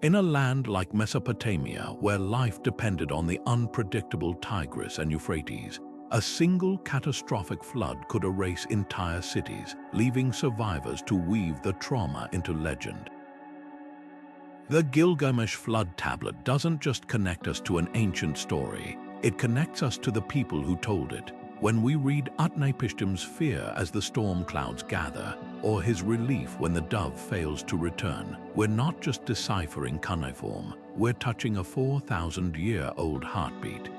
In a land like Mesopotamia, where life depended on the unpredictable Tigris and Euphrates, a single catastrophic flood could erase entire cities, leaving survivors to weave the trauma into legend. The Gilgamesh Flood Tablet doesn't just connect us to an ancient story, it connects us to the people who told it. When we read Utnapishtim's fear as the storm clouds gather, or his relief when the dove fails to return, we're not just deciphering cuneiform, we're touching a 4,000-year-old heartbeat.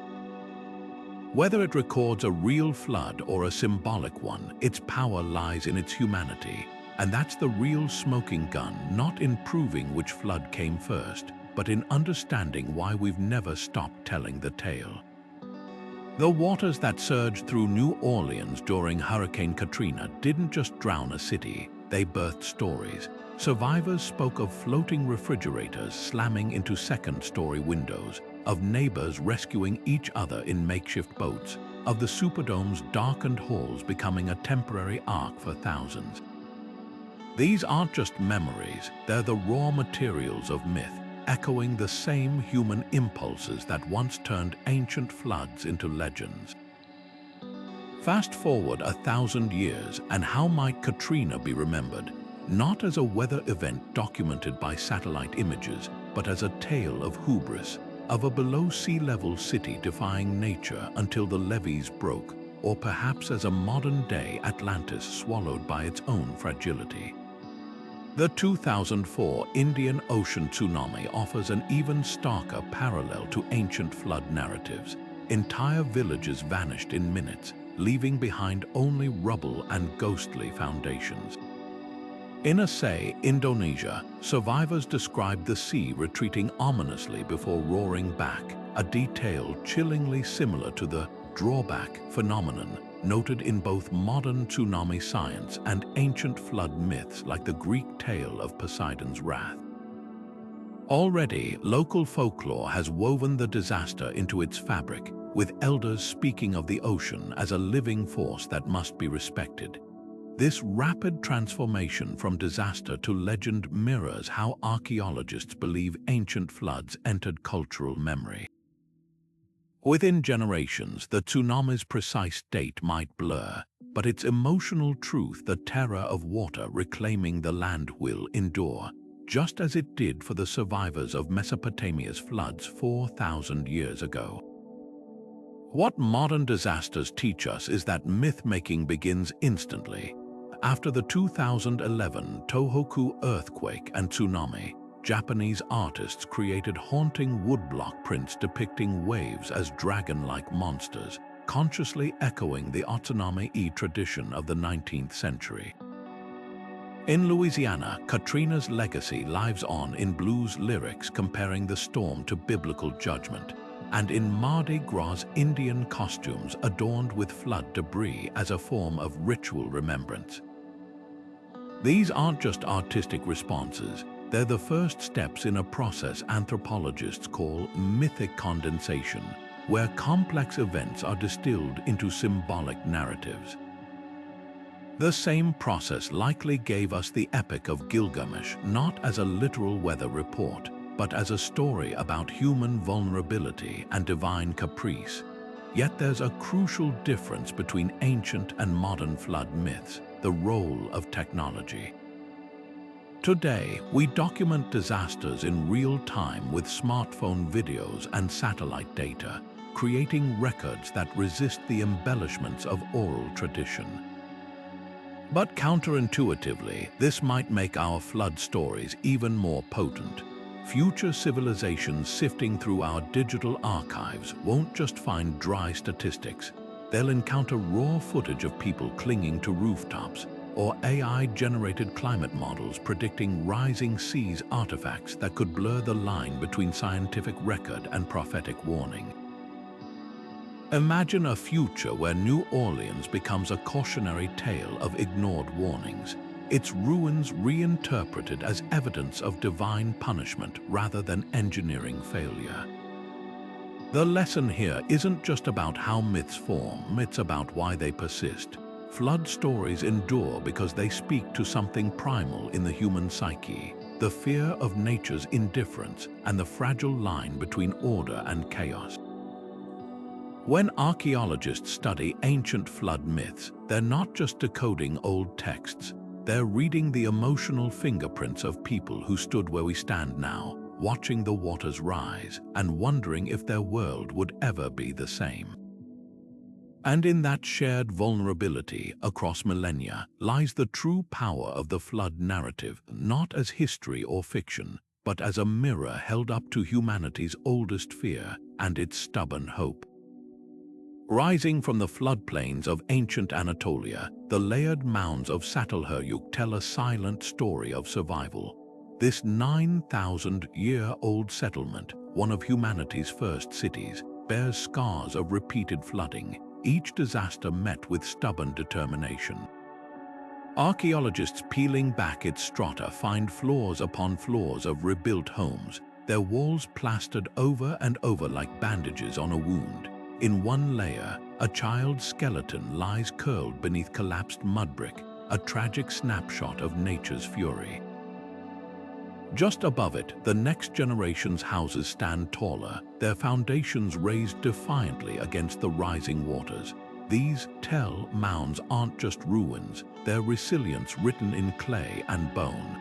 Whether it records a real flood or a symbolic one, its power lies in its humanity. And that's the real smoking gun, not in proving which flood came first, but in understanding why we've never stopped telling the tale. The waters that surged through New Orleans during Hurricane Katrina didn't just drown a city, they birthed stories. Survivors spoke of floating refrigerators slamming into second-story windows, of neighbors rescuing each other in makeshift boats, of the Superdome's darkened halls becoming a temporary ark for thousands. These aren't just memories, they're the raw materials of myth, echoing the same human impulses that once turned ancient floods into legends. Fast forward 1,000 years, and how might Katrina be remembered? Not as a weather event documented by satellite images, but as a tale of hubris, of a below-sea-level city defying nature until the levees broke, or perhaps as a modern-day Atlantis swallowed by its own fragility. The 2004 Indian Ocean tsunami offers an even starker parallel to ancient flood narratives. Entire villages vanished in minutes, leaving behind only rubble and ghostly foundations. In Aceh, Indonesia, survivors described the sea retreating ominously before roaring back, a detail chillingly similar to the drawback phenomenon noted in both modern tsunami science and ancient flood myths like the Greek tale of Poseidon's wrath. Already, local folklore has woven the disaster into its fabric, with elders speaking of the ocean as a living force that must be respected. This rapid transformation from disaster to legend mirrors how archaeologists believe ancient floods entered cultural memory. Within generations, the tsunami's precise date might blur, but its emotional truth, the terror of water reclaiming the land, will endure, just as it did for the survivors of Mesopotamia's floods 4,000 years ago. What modern disasters teach us is that myth-making begins instantly. After the 2011 Tohoku earthquake and tsunami, Japanese artists created haunting woodblock prints depicting waves as dragon-like monsters, consciously echoing the Otsunami-e tradition of the 19th century. In Louisiana, Katrina's legacy lives on in blues lyrics comparing the storm to biblical judgment, and in Mardi Gras, Indian costumes adorned with flood debris as a form of ritual remembrance. These aren't just artistic responses, they're the first steps in a process anthropologists call mythic condensation, where complex events are distilled into symbolic narratives. The same process likely gave us the Epic of Gilgamesh, not as a literal weather report, but as a story about human vulnerability and divine caprice. Yet there's a crucial difference between ancient and modern flood myths: the role of technology. Today, we document disasters in real time with smartphone videos and satellite data, creating records that resist the embellishments of oral tradition. But counterintuitively, this might make our flood stories even more potent. Future civilizations sifting through our digital archives won't just find dry statistics. They'll encounter raw footage of people clinging to rooftops, or AI-generated climate models predicting rising seas artifacts that could blur the line between scientific record and prophetic warning. Imagine a future where New Orleans becomes a cautionary tale of ignored warnings, its ruins reinterpreted as evidence of divine punishment rather than engineering failure. The lesson here isn't just about how myths form, it's about why they persist. Flood stories endure because they speak to something primal in the human psyche, the fear of nature's indifference and the fragile line between order and chaos. When archaeologists study ancient flood myths, they're not just decoding old texts, they're reading the emotional fingerprints of people who stood where we stand now, watching the waters rise and wondering if their world would ever be the same. And in that shared vulnerability across millennia lies the true power of the flood narrative, not as history or fiction, but as a mirror held up to humanity's oldest fear and its stubborn hope. Rising from the floodplains of ancient Anatolia, the layered mounds of Çatalhöyük tell a silent story of survival. This 9,000-year-old settlement, one of humanity's first cities, bears scars of repeated flooding, each disaster met with stubborn determination. Archaeologists peeling back its strata find floors upon floors of rebuilt homes, their walls plastered over and over like bandages on a wound. In one layer, a child's skeleton lies curled beneath collapsed mud brick, a tragic snapshot of nature's fury. Just above it, the next generation's houses stand taller, their foundations raised defiantly against the rising waters. These tell mounds aren't just ruins, they're resilience written in clay and bone.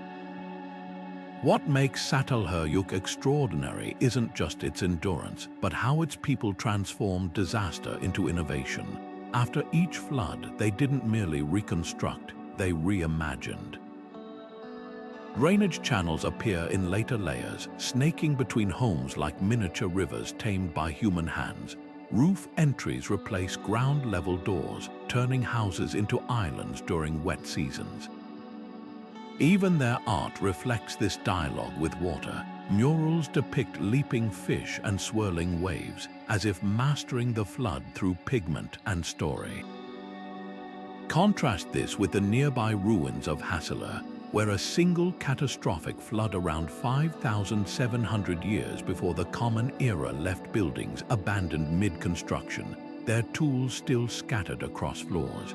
What makes Çatalhöyük extraordinary isn't just its endurance, but how its people transformed disaster into innovation. After each flood, they didn't merely reconstruct, they reimagined. Drainage channels appear in later layers, snaking between homes like miniature rivers tamed by human hands. Roof entries replace ground-level doors, turning houses into islands during wet seasons. Even their art reflects this dialogue with water. Murals depict leaping fish and swirling waves, as if mastering the flood through pigment and story. Contrast this with the nearby ruins of Hasseler, where a single catastrophic flood around 5,700 years before the Common Era left buildings abandoned mid-construction, their tools still scattered across floors.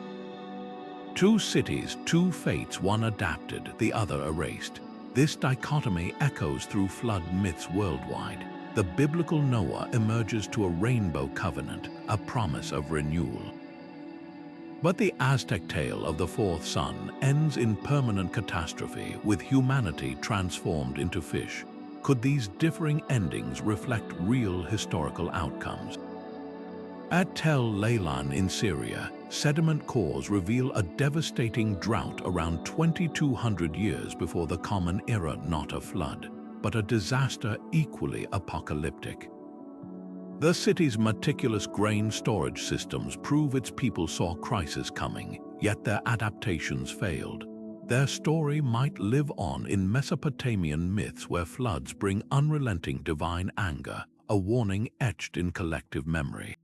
Two cities, two fates, one adapted, the other erased. This dichotomy echoes through flood myths worldwide. The biblical Noah emerges to a rainbow covenant, a promise of renewal. But the Aztec tale of the fourth sun ends in permanent catastrophe, with humanity transformed into fish. Could these differing endings reflect real historical outcomes? At Tel Leilan in Syria, sediment cores reveal a devastating drought around 2,200 years before the Common Era, not a flood, but a disaster equally apocalyptic. The city's meticulous grain storage systems prove its people saw crisis coming, yet their adaptations failed. Their story might live on in Mesopotamian myths where floods bring unrelenting divine anger, a warning etched in collective memory.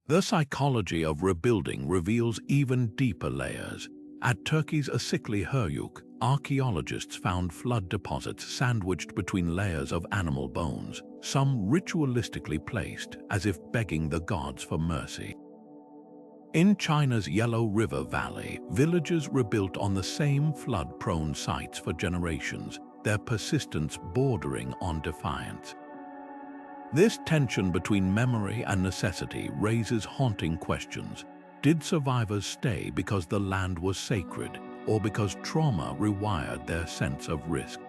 The psychology of rebuilding reveals even deeper layers. At Turkey's Çatalhöyük, archaeologists found flood deposits sandwiched between layers of animal bones, some ritualistically placed as if begging the gods for mercy. In China's Yellow River Valley, villages rebuilt on the same flood-prone sites for generations, their persistence bordering on defiance. This tension between memory and necessity raises haunting questions. Did survivors stay because the land was sacred, or because trauma rewired their sense of risk?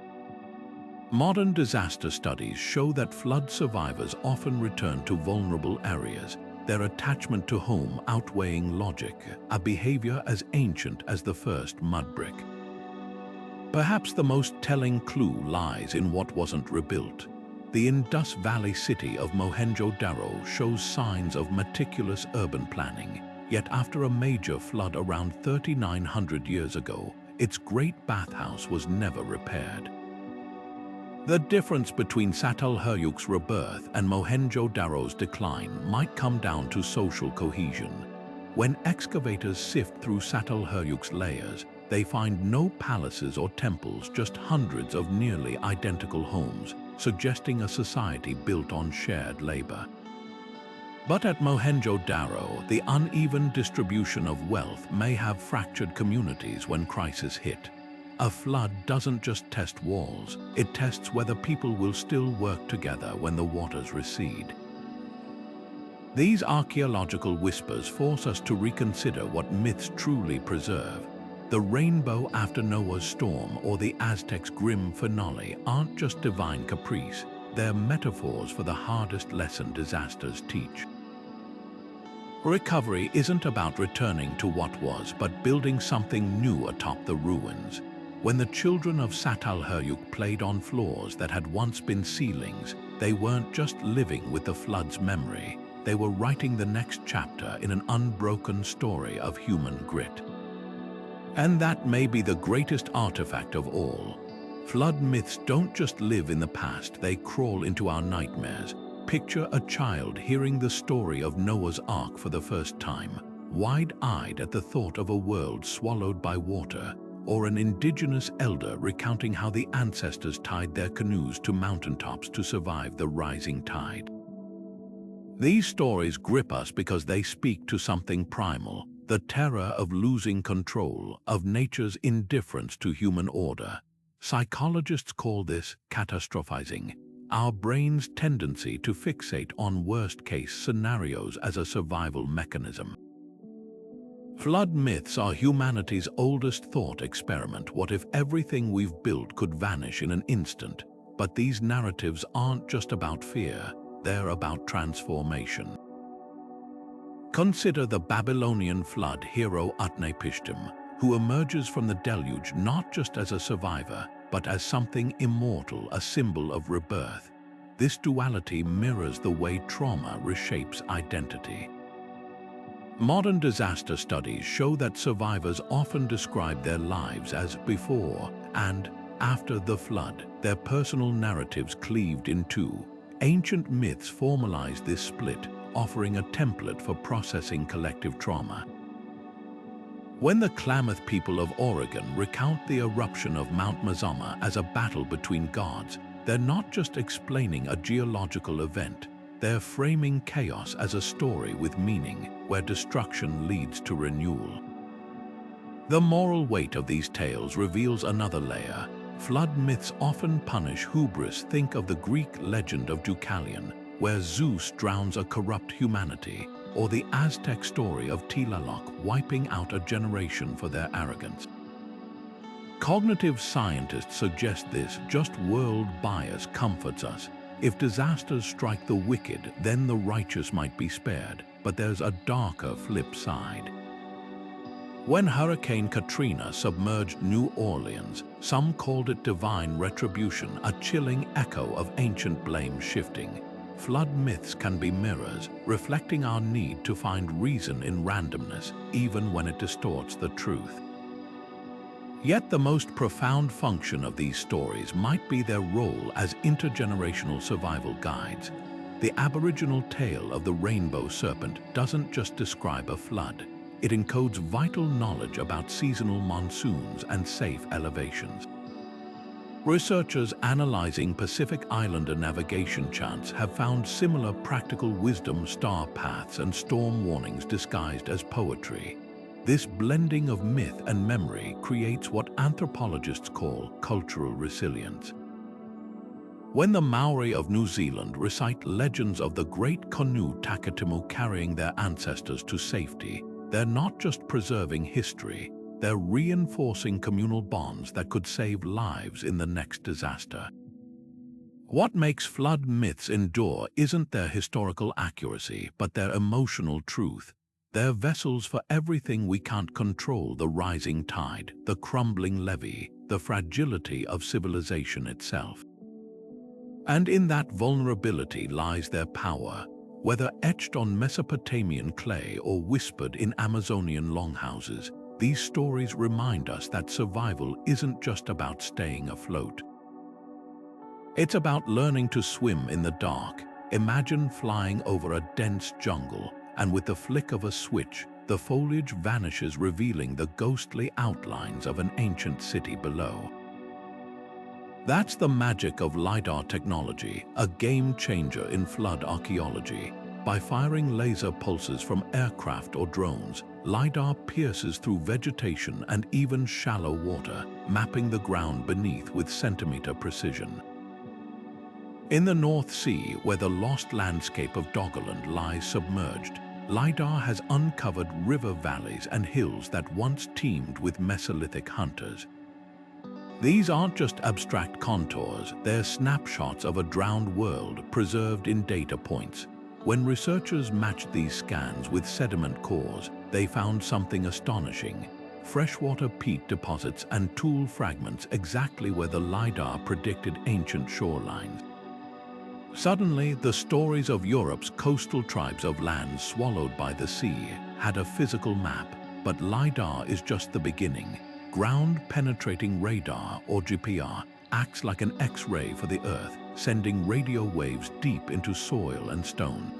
Modern disaster studies show that flood survivors often return to vulnerable areas, their attachment to home outweighing logic, a behavior as ancient as the first mud brick. Perhaps the most telling clue lies in what wasn't rebuilt. The Indus Valley city of Mohenjo-Daro shows signs of meticulous urban planning, yet after a major flood around 3,900 years ago, its great bathhouse was never repaired. The difference between Çatalhöyük's rebirth and Mohenjo-Daro's decline might come down to social cohesion. When excavators sift through Çatalhöyük's layers, they find no palaces or temples, just hundreds of nearly identical homes, suggesting a society built on shared labor. But at Mohenjo-Daro, the uneven distribution of wealth may have fractured communities when crisis hit. A flood doesn't just test walls, it tests whether people will still work together when the waters recede. These archaeological whispers force us to reconsider what myths truly preserve. The rainbow after Noah's storm or the Aztecs' grim finale aren't just divine caprice, they're metaphors for the hardest lesson disasters teach. Recovery isn't about returning to what was, but building something new atop the ruins. When the children of Çatalhöyük played on floors that had once been ceilings, they weren't just living with the flood's memory, they were writing the next chapter in an unbroken story of human grit. And that may be the greatest artifact of all. Flood myths don't just live in the past, they crawl into our nightmares. Picture a child hearing the story of Noah's Ark for the first time, wide-eyed at the thought of a world swallowed by water, or an indigenous elder recounting how the ancestors tied their canoes to mountaintops to survive the rising tide. These stories grip us because they speak to something primal, the terror of losing control, of nature's indifference to human order. Psychologists call this catastrophizing, our brain's tendency to fixate on worst-case scenarios as a survival mechanism. Flood myths are humanity's oldest thought experiment. What if everything we've built could vanish in an instant? But these narratives aren't just about fear, they're about transformation. Consider the Babylonian flood hero Utnapishtim, who emerges from the deluge not just as a survivor, but as something immortal, a symbol of rebirth. This duality mirrors the way trauma reshapes identity. Modern disaster studies show that survivors often describe their lives as before and after the flood, their personal narratives cleaved in two. Ancient myths formalize this split, offering a template for processing collective trauma. When the Klamath people of Oregon recount the eruption of Mount Mazama as a battle between gods, they're not just explaining a geological event, they're framing chaos as a story with meaning, where destruction leads to renewal. The moral weight of these tales reveals another layer. Flood myths often punish hubris. Think of the Greek legend of Deucalion, where Zeus drowns a corrupt humanity, or the Aztec story of Tlaloc wiping out a generation for their arrogance. Cognitive scientists suggest this just world bias comforts us. If disasters strike the wicked, then the righteous might be spared. But there's a darker flip side. When Hurricane Katrina submerged New Orleans, some called it divine retribution, a chilling echo of ancient blame shifting. Flood myths can be mirrors, reflecting our need to find reason in randomness, even when it distorts the truth. Yet the most profound function of these stories might be their role as intergenerational survival guides. The Aboriginal tale of the rainbow serpent doesn't just describe a flood. It encodes vital knowledge about seasonal monsoons and safe elevations. Researchers analyzing Pacific Islander navigation charts have found similar practical wisdom, star paths and storm warnings disguised as poetry. This blending of myth and memory creates what anthropologists call cultural resilience. When the Maori of New Zealand recite legends of the great canoe Takitimu carrying their ancestors to safety, they're not just preserving history, they're reinforcing communal bonds that could save lives in the next disaster. What makes flood myths endure isn't their historical accuracy, but their emotional truth. They're vessels for everything we can't control: the rising tide, the crumbling levee, the fragility of civilization itself. And in that vulnerability lies their power, whether etched on Mesopotamian clay or whispered in Amazonian longhouses. These stories remind us that survival isn't just about staying afloat. It's about learning to swim in the dark. Imagine flying over a dense jungle, and with the flick of a switch, the foliage vanishes, revealing the ghostly outlines of an ancient city below. That's the magic of LiDAR technology, a game changer in flood archaeology. By firing laser pulses from aircraft or drones, LiDAR pierces through vegetation and even shallow water, mapping the ground beneath with centimeter precision. In the North Sea, where the lost landscape of Doggerland lies submerged, LiDAR has uncovered river valleys and hills that once teemed with Mesolithic hunters. These aren't just abstract contours, they're snapshots of a drowned world preserved in data points. When researchers matched these scans with sediment cores, they found something astonishing: freshwater peat deposits and tool fragments exactly where the LiDAR predicted ancient shorelines. Suddenly, the stories of Europe's coastal tribes of lands swallowed by the sea had a physical map, but LiDAR is just the beginning. Ground-penetrating radar, or GPR, acts like an X-ray for the Earth, sending radio waves deep into soil and stone.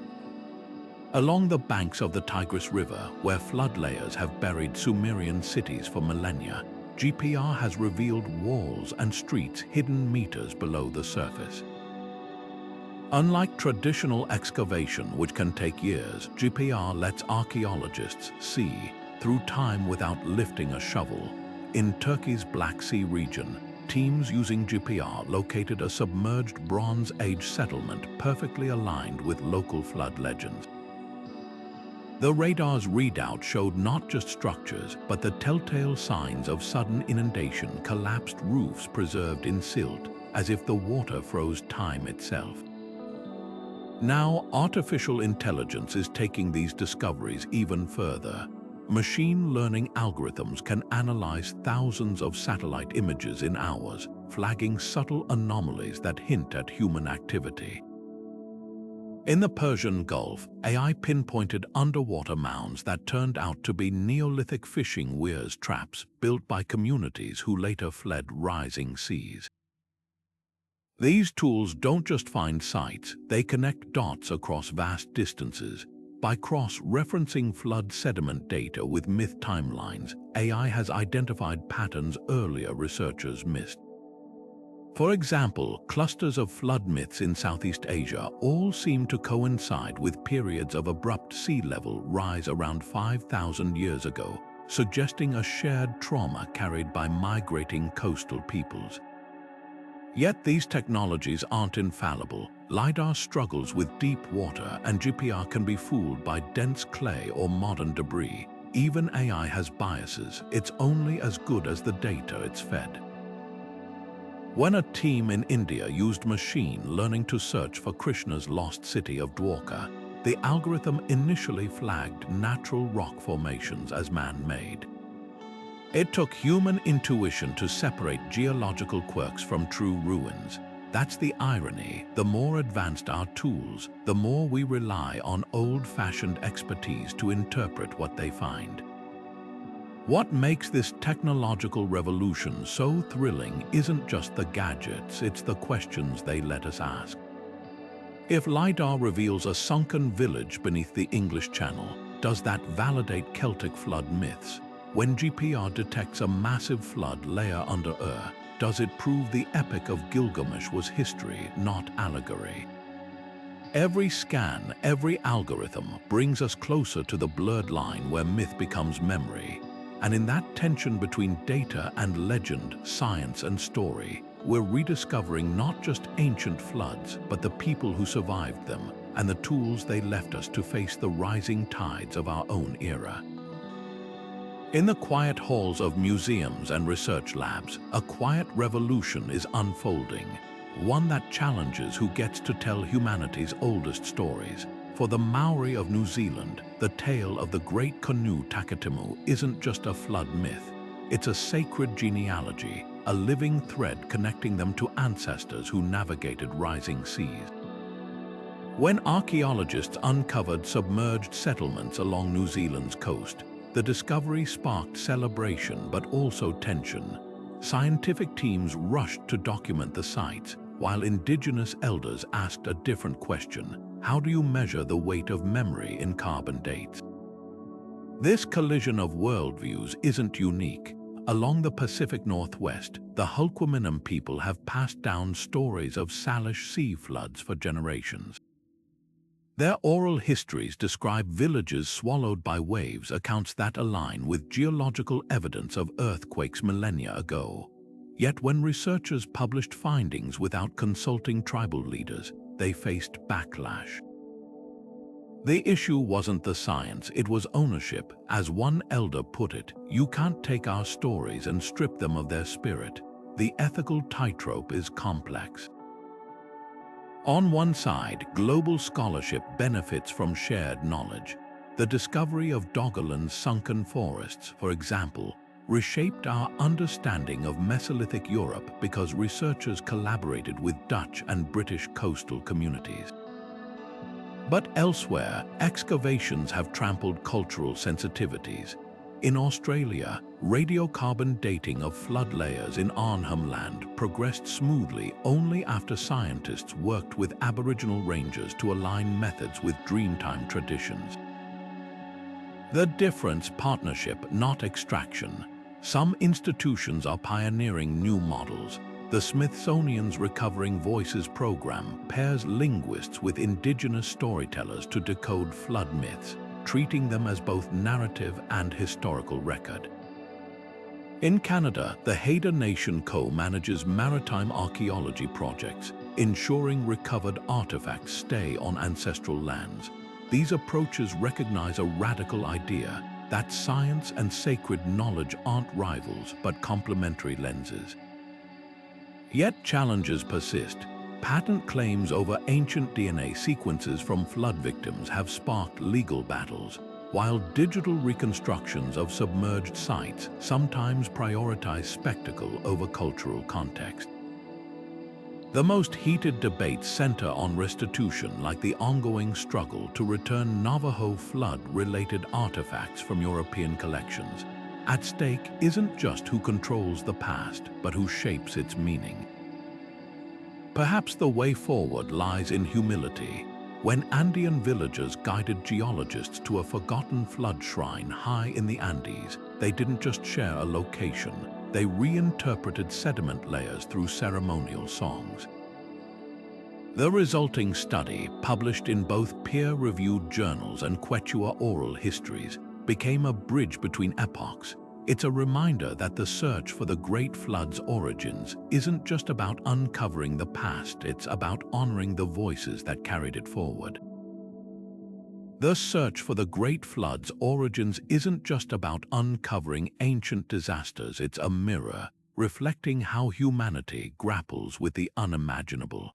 Along the banks of the Tigris River, where flood layers have buried Sumerian cities for millennia, GPR has revealed walls and streets hidden meters below the surface. Unlike traditional excavation, which can take years, GPR lets archaeologists see through time without lifting a shovel. In Turkey's Black Sea region, teams using GPR located a submerged Bronze Age settlement perfectly aligned with local flood legends. The radar's readout showed not just structures, but the telltale signs of sudden inundation, collapsed roofs preserved in silt, as if the water froze time itself. Now, artificial intelligence is taking these discoveries even further. Machine learning algorithms can analyze thousands of satellite images in hours, flagging subtle anomalies that hint at human activity. In the Persian Gulf, AI pinpointed underwater mounds that turned out to be Neolithic fishing weirs traps built by communities who later fled rising seas. These tools don't just find sites, they connect dots across vast distances. By cross-referencing flood sediment data with myth timelines, AI has identified patterns earlier researchers missed. For example, clusters of flood myths in Southeast Asia all seem to coincide with periods of abrupt sea level rise around 5,000 years ago, suggesting a shared trauma carried by migrating coastal peoples. Yet these technologies aren't infallible. LiDAR struggles with deep water, and GPR can be fooled by dense clay or modern debris. Even AI has biases. It's only as good as the data it's fed. When a team in India used machine learning to search for Krishna's lost city of Dwarka, the algorithm initially flagged natural rock formations as man-made. It took human intuition to separate geological quirks from true ruins. That's the irony. The more advanced our tools, the more we rely on old-fashioned expertise to interpret what they find. What makes this technological revolution so thrilling isn't just the gadgets, it's the questions they let us ask. If LiDAR reveals a sunken village beneath the English Channel, does that validate Celtic flood myths? When GPR detects a massive flood layer under Ur, does it prove the Epic of Gilgamesh was history, not allegory? Every scan, every algorithm brings us closer to the blurred line where myth becomes memory. And in that tension between data and legend, science and story, we're rediscovering not just ancient floods, but the people who survived them and the tools they left us to face the rising tides of our own era. In the quiet halls of museums and research labs, a quiet revolution is unfolding, one that challenges who gets to tell humanity's oldest stories. For the Maori of New Zealand, the tale of the Great Canoe Takatimu isn't just a flood myth. It's a sacred genealogy, a living thread connecting them to ancestors who navigated rising seas. When archaeologists uncovered submerged settlements along New Zealand's coast, the discovery sparked celebration but also tension. Scientific teams rushed to document the sites, while indigenous elders asked a different question: how do you measure the weight of memory in carbon dates? This collision of worldviews isn't unique. Along the Pacific Northwest, the Hulquaminim people have passed down stories of Salish sea floods for generations. Their oral histories describe villages swallowed by waves, accounts that align with geological evidence of earthquakes millennia ago. Yet when researchers published findings without consulting tribal leaders, they faced backlash. The issue wasn't the science, it was ownership. As one elder put it, "You can't take our stories and strip them of their spirit." The ethical tightrope is complex. On one side, global scholarship benefits from shared knowledge. The discovery of Doggerland's sunken forests, for example, reshaped our understanding of Mesolithic Europe because researchers collaborated with Dutch and British coastal communities. But elsewhere, excavations have trampled cultural sensitivities. In Australia, radiocarbon dating of flood layers in Arnhem Land progressed smoothly only after scientists worked with Aboriginal rangers to align methods with Dreamtime traditions. The difference: partnership, not extraction. Some institutions are pioneering new models. The Smithsonian's Recovering Voices program pairs linguists with indigenous storytellers to decode flood myths, treating them as both narrative and historical record. In Canada, the Haida Nation co-manages maritime archaeology projects, ensuring recovered artifacts stay on ancestral lands. these approaches recognize a radical idea that science and sacred knowledge aren't rivals but complementary lenses. Yet challenges persist. Patent claims over ancient DNA sequences from flood victims have sparked legal battles, while digital reconstructions of submerged sites sometimes prioritize spectacle over cultural context. The most heated debates center on restitution, like the ongoing struggle to return Navajo flood-related artifacts from European collections. At stake isn't just who controls the past, but who shapes its meaning. Perhaps the way forward lies in humility. When Andean villagers guided geologists to a forgotten flood shrine high in the Andes, they didn't just share a location, they reinterpreted sediment layers through ceremonial songs. The resulting study, published in both peer-reviewed journals and Quechua oral histories, became a bridge between epochs. It's a reminder that the search for the Great Flood's origins isn't just about uncovering the past, it's about honoring the voices that carried it forward. The search for the Great Flood's origins isn't just about uncovering ancient disasters, it's a mirror reflecting how humanity grapples with the unimaginable.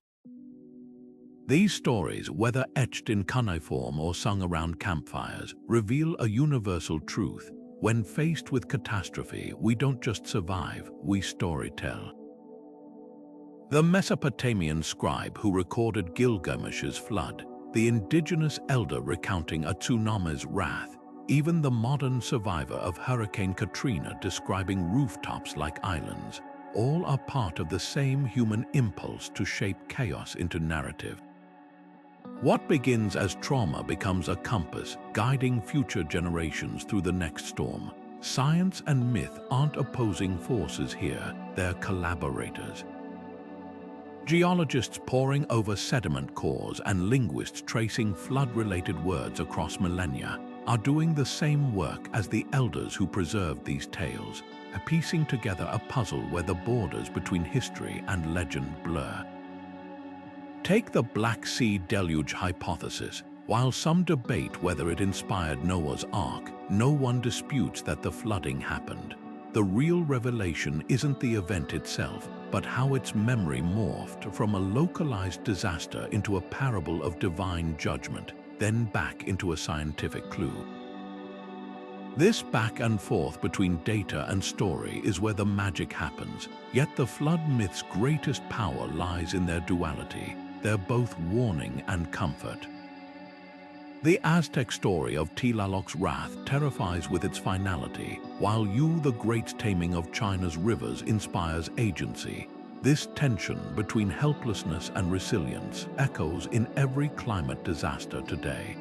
These stories, whether etched in cuneiform or sung around campfires, reveal a universal truth. When faced with catastrophe, we don't just survive, we storytell. The Mesopotamian scribe who recorded Gilgamesh's flood, the indigenous elder recounting a tsunami's wrath, even the modern survivor of Hurricane Katrina describing rooftops like islands, all are part of the same human impulse to shape chaos into narrative. What begins as trauma becomes a compass, guiding future generations through the next storm. Science and myth aren't opposing forces here, they're collaborators. Geologists poring over sediment cores and linguists tracing flood-related words across millennia are doing the same work as the elders who preserved these tales, piecing together a puzzle where the borders between history and legend blur. Take the Black Sea Deluge hypothesis. While some debate whether it inspired Noah's Ark, no one disputes that the flooding happened. The real revelation isn't the event itself, but how its memory morphed from a localized disaster into a parable of divine judgment, then back into a scientific clue. This back and forth between data and story is where the magic happens, yet the flood myth's greatest power lies in their duality. They're both warning and comfort. The Aztec story of Tlaloc's wrath terrifies with its finality, while Yu the Great's taming of China's rivers inspires agency. This tension between helplessness and resilience echoes in every climate disaster today.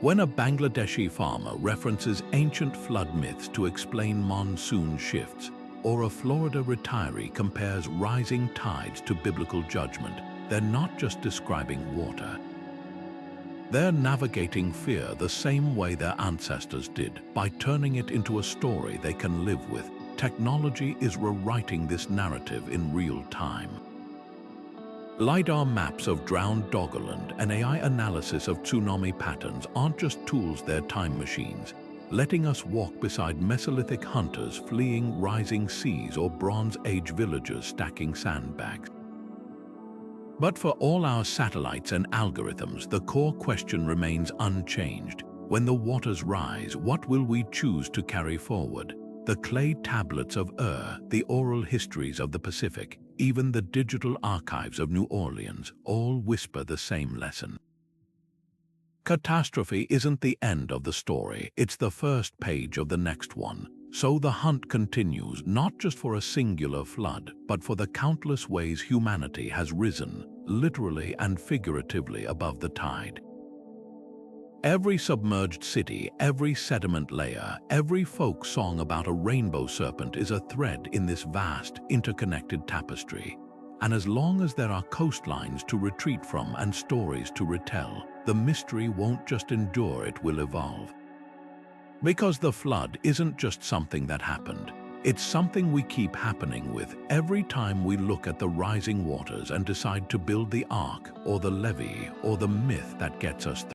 When a Bangladeshi farmer references ancient flood myths to explain monsoon shifts, or a Florida retiree compares rising tides to biblical judgment, they're not just describing water. They're navigating fear the same way their ancestors did, by turning it into a story they can live with. Technology is rewriting this narrative in real time. LiDAR maps of drowned Doggerland and AI analysis of tsunami patterns aren't just tools, they're time machines, letting us walk beside Mesolithic hunters fleeing rising seas or Bronze Age villagers stacking sandbags. But for all our satellites and algorithms, the core question remains unchanged. When the waters rise, what will we choose to carry forward? The clay tablets of the oral histories of the Pacific, even the digital archives of New Orleans, all whisper the same lesson. Catastrophe isn't the end of the story, it's the first page of the next one. So the hunt continues, not just for a singular flood, but for the countless ways humanity has risen, literally and figuratively, above the tide. Every submerged city, every sediment layer, every folk song about a rainbow serpent is a thread in this vast, interconnected tapestry. And as long as there are coastlines to retreat from and stories to retell, the mystery won't just endure, it will evolve. Because the flood isn't just something that happened, it's something we keep happening with every time we look at the rising waters and decide to build the ark or the levee or the myth that gets us through.